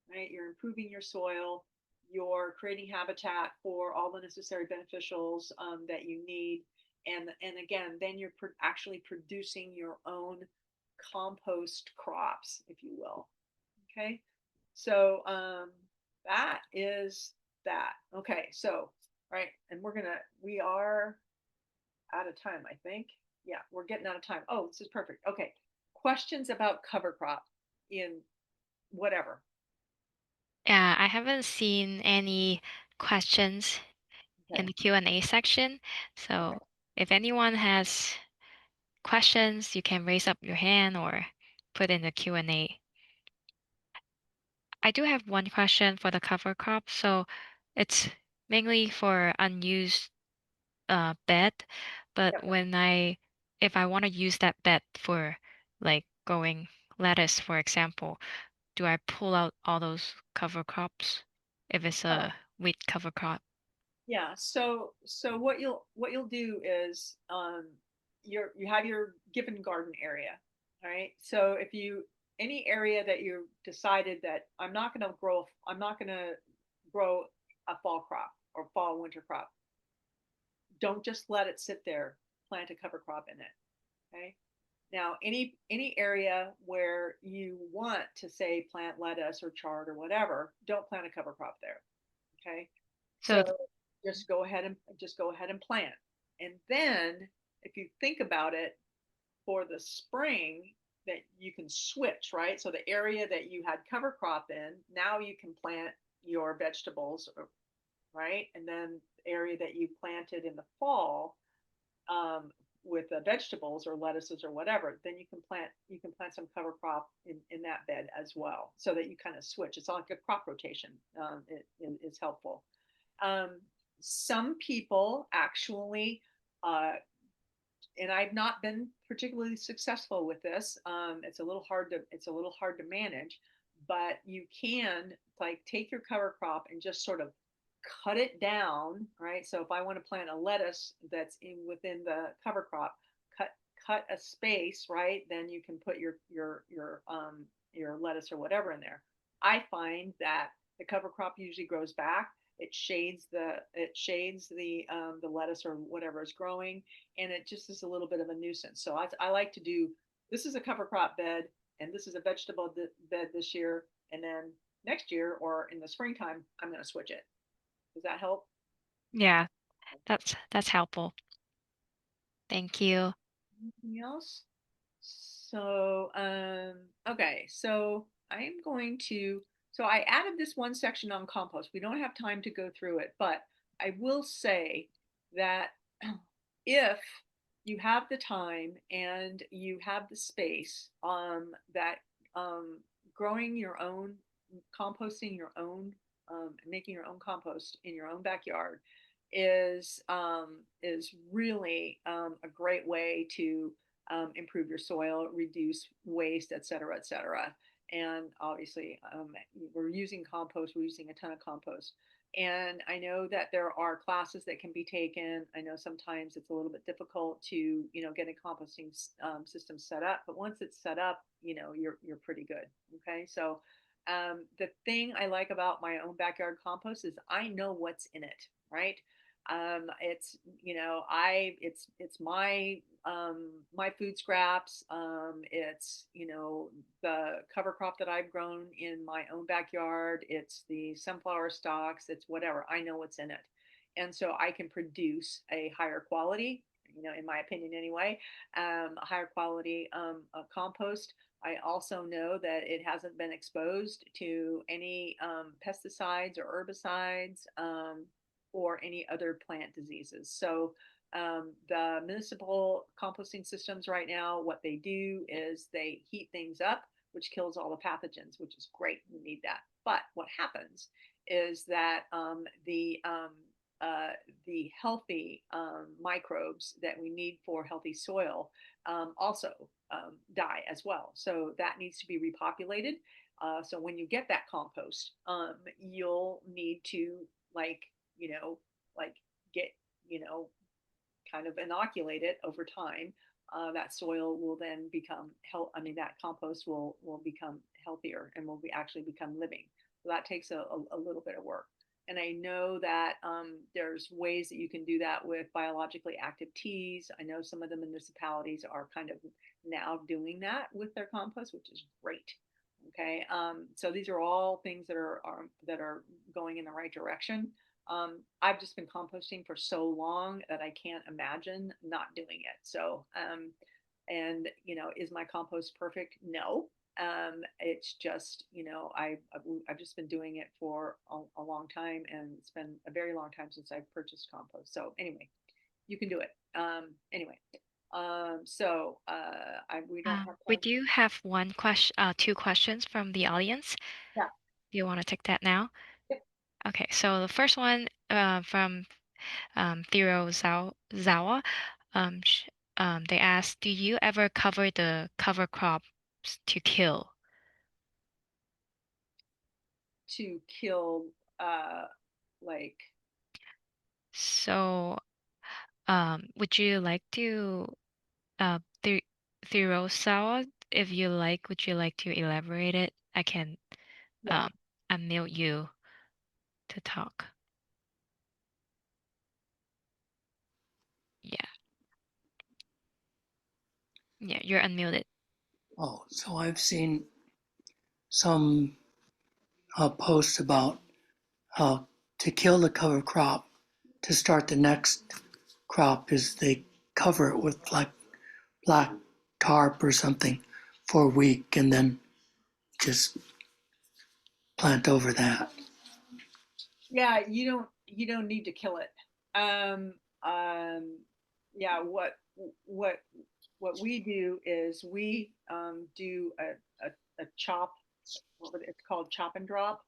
right? You're improving your soil, you're creating habitat for all the necessary beneficials that you need. And again, then you're actually producing your own compost crops, if you will. Okay. So that is that. Okay. So, right. And we are out of time, I think. Yeah, we're getting out of time. Oh, this is perfect. Okay. Questions about cover crop in whatever. Yeah, I haven't seen any questions in Okay. the Q&A section. Okay. So if anyone has questions, you can raise up your hand or put in the Q&A. I do have one question for the cover crop. So it's mainly for unused bed, but Yep. if I want to use that bed for like growing lettuce, for example, do I pull out all those cover crops if it's Oh, a wheat cover crop? yeah. So what you'll do is you have your given garden area. All right. So if you any area that you decided that I'm not gonna grow a fall crop or fall winter crop, don't just let it sit there. Plant a cover crop in it. Okay. Now, any area where you want to say plant lettuce or chard or whatever, don't plant a cover crop there. Okay. So So just go ahead and plant. And then if you think about it, for the spring, that you can switch, right? So the area that you had cover crop in, now you can plant your vegetables, right? And then the area that you planted in the fall, vegetables or lettuces or whatever, then you can plant some cover crop in that bed as well, so that you kind of switch. It's like a crop rotation. It is helpful. Um, some people actually, uh, and I've not been particularly successful with this. It's a little hard to manage, but you can like take your cover crop and just sort of cut it down, right? So if I want to plant a lettuce that's in within the cover crop, cut cut a space, right? Then you can put your lettuce or whatever in there. I find that the cover crop usually grows back. It shades the lettuce or whatever is growing, and it just is a little bit of a nuisance. So I like to do, this is a cover crop bed, and this is a vegetable bed this year, and then next year or in the springtime I'm going to switch it. Does that help? Yeah, that's helpful. Thank you. Anything else? So, okay, so I'm going to, so I added this one section on compost. We don't have time to go through it, but I will say that if you have the time and you have the space, that um, growing your own, composting your own, making your own compost in your own backyard is really a great way to improve your soil, reduce waste, et cetera, et cetera. And obviously, we're using compost, we're using a ton of compost. And I know that there are classes that can be taken. I know sometimes it's a little bit difficult to, get a composting system set up, but once it's set up, you're pretty good. Okay. So the thing I like about my own backyard compost is I know what's in it, right? It's it's my food scraps. It's the cover crop that I've grown in my own backyard. It's the sunflower stalks. It's whatever. I know what's in it, and so I can produce a higher quality. In my opinion, anyway, a higher quality compost. I also know that it hasn't been exposed to any pesticides or herbicides. Or any other plant diseases. So the municipal composting systems right now, what they do is they heat things up, which kills all the pathogens, which is great. We need that. But what happens is that the healthy microbes that we need for healthy soil also die as well. So that needs to be repopulated. So when you get that compost, you'll need to like you know, like get, you know, kind of inoculate it over time. That soil will then become health. I mean, that compost will become healthier and will be actually become living. So that takes a little bit of work. And I know that there's ways that you can do that with biologically active teas. I know some of the municipalities are kind of now doing that with their compost, which is great. Okay, so these are all things that are going in the right direction. I've just been composting for so long that I can't imagine not doing it. So, and is my compost perfect? No. It's just, I've just been doing it for a long time, and it's been a very long time since I've purchased compost. So anyway, you can do it. Anyway, we don't have We time. do have one question, two questions from the audience. Yeah. Do you want to take that now? Yep. Okay, so the first one from Thiro Zawa, um, sh they asked, do you ever cover the cover crops to kill? To kill, uh, like, So, would you like to, Thiro Zawa, if you like, would you like to elaborate it? I can yeah. um, unmute you to talk. Yeah, yeah, you're unmuted. Oh, so I've seen some posts about to kill the cover crop to start the next crop is they cover it with like black tarp or something for a week and then just plant over that. Yeah, you don't need to kill it. Um, um, yeah, what what we do is we do a chop. It's called chop and drop.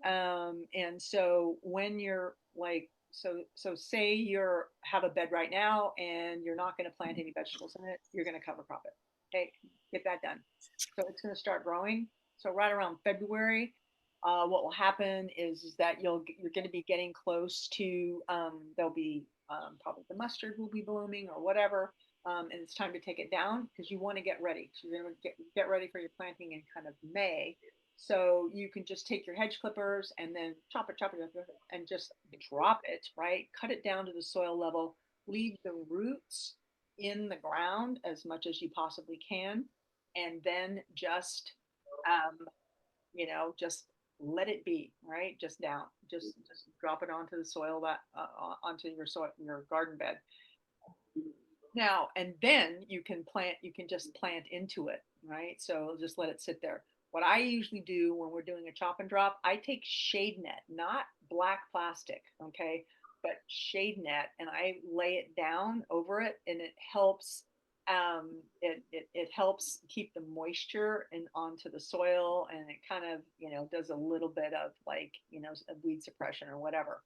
And so when you're like, so say you're have a bed right now and you're not going to plant any vegetables in it, you're going to cover crop it. Okay, get that done. So it's going to start growing. So right around February, what will happen is that you're going to be getting close to there'll be probably the mustard will be blooming or whatever, and it's time to take it down because you want to get ready. So you're going to get ready for your planting in kind of May. So you can just take your hedge clippers and then chop it, and just drop it, right? Cut it down to the soil level, leave the roots in the ground as much as you possibly can, and then um, just let it be, right? Just down, just drop it onto the soil that onto your soil, your garden bed. Now, and then you can just plant into it, right? So just let it sit there. What I usually do when we're doing a chop and drop, I take shade net, not black plastic, okay, but shade net, and I lay it down over it, and it helps. It helps keep the moisture and onto the soil, and it kind of does a little bit of like weed suppression or whatever.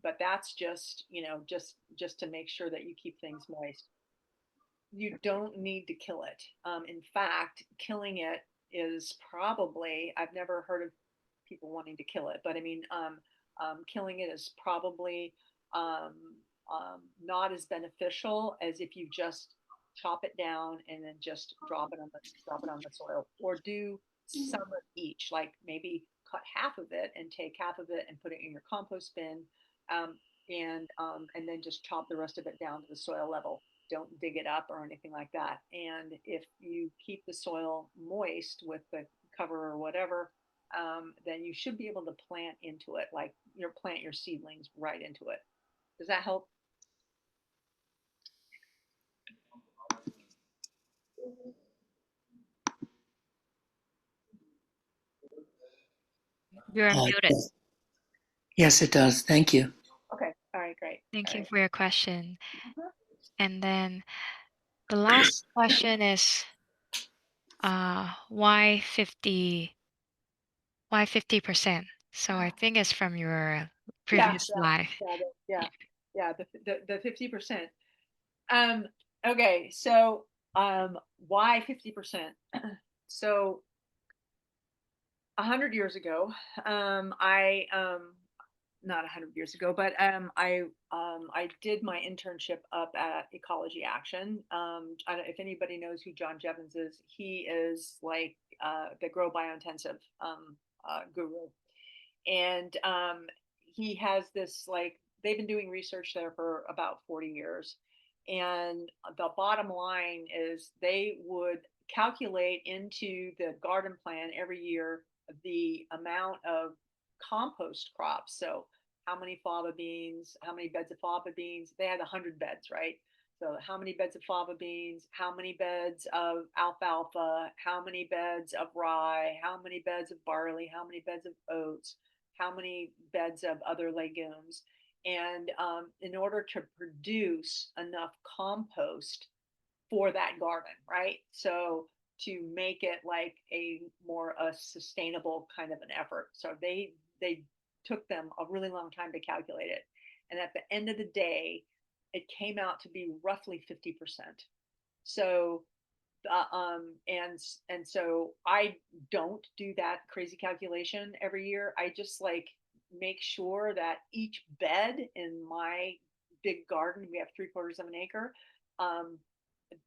But that's just just to make sure that you keep things moist. You don't need to kill it. In fact, killing it is probably, I've never heard of people wanting to kill it, but I mean, killing it is probably um, not as beneficial as if you just chop it down and then just drop it on the soil, or do some of each, like maybe cut half of it and take half of it and put it in your compost bin, um, and then just chop the rest of it down to the soil level. Don't dig it up or anything like that. And if you keep the soil moist with the cover or whatever, then you should be able to plant into it, like plant your seedlings right into it. Does that help? You're Uh, unmuted. yes, it does. Thank you. Okay. All right. Great. Thank All you right. for your question. Uh-huh. And then the last question is why 50%? So I think it's from your Yeah. previous life. Yeah. Yeah. The 50%. Um. Okay. So why 50%? So 100 years ago, I not 100 years ago, but I did my internship up at Ecology Action. I don't, if anybody knows who John Jevons is, he is like the grow biointensive guru, and he has this like they've been doing research there for about 40 years, and the bottom line is they would calculate into the garden plan every year the amount of compost crops. So how many fava beans, how many beds of fava beans? They had 100 beds, right? So how many beds of fava beans, how many beds of alfalfa, how many beds of rye, how many beds of barley, how many beds of oats, how many beds of other legumes. And in order to produce enough compost for that garden, right? So to make it like a sustainable kind of an effort. So they took them a really long time to calculate it. And at the end of the day, it came out to be roughly 50%. So and so I don't do that crazy calculation every year. I just like make sure that each bed in my big garden, we have 3/4 of an acre, um,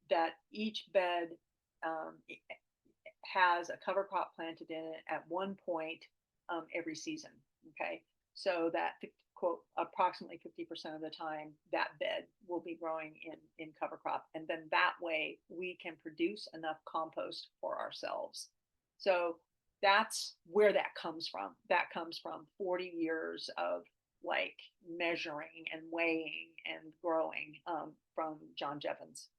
that each bed um, has a cover crop planted in it at one point every season. Okay, so that quote approximately 50% of the time that bed will be growing in cover crop, and then that way we can produce enough compost for ourselves. So that's where that comes from. That comes from 40 years of like measuring and weighing and growing from John Jevons.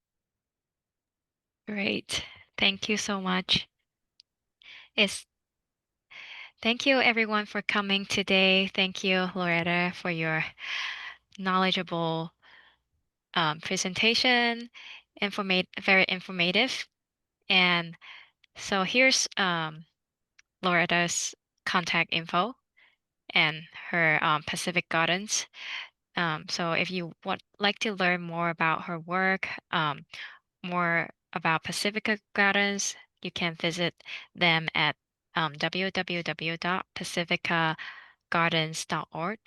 Great. Thank you so much. It's Thank you everyone for coming today. Thank you, Loretta, for your knowledgeable presentation, very informative. And so here's Loretta's contact info and her Pacific Gardens. So if you would like to learn more about her work, more about Pacifica Gardens, you can visit them at www.pacificagardens.org.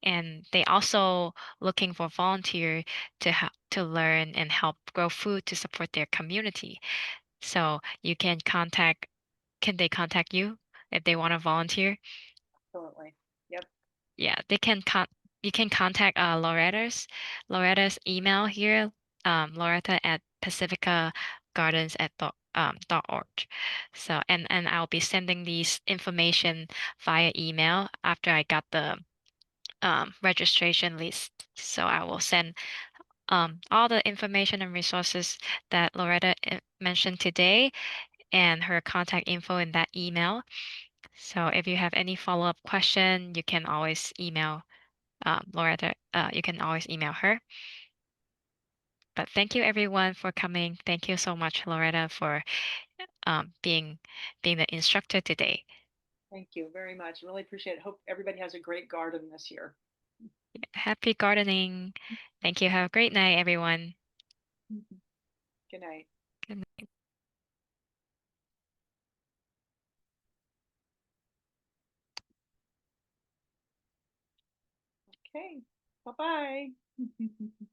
And they also looking for volunteer to learn and help grow food to support their community. So you can they contact you if they want to volunteer? Absolutely. Yep. Yeah, they can you can contact Loretta's email here, Loretta at Pacifica Gardens at .org. So and I'll be sending these information via email after I got the registration list. So I will send all the information and resources that Loretta mentioned today and her contact info in that email. So if you have any follow-up question, you can always email Loretta. You can always email her. But thank you everyone for coming. Thank you so much, Loretta, for being the instructor today. Thank you very much. Really appreciate it. Hope everybody has a great garden this year. Happy gardening. Thank you. Have a great night, everyone. Good night. Good night. Okay. Bye-bye.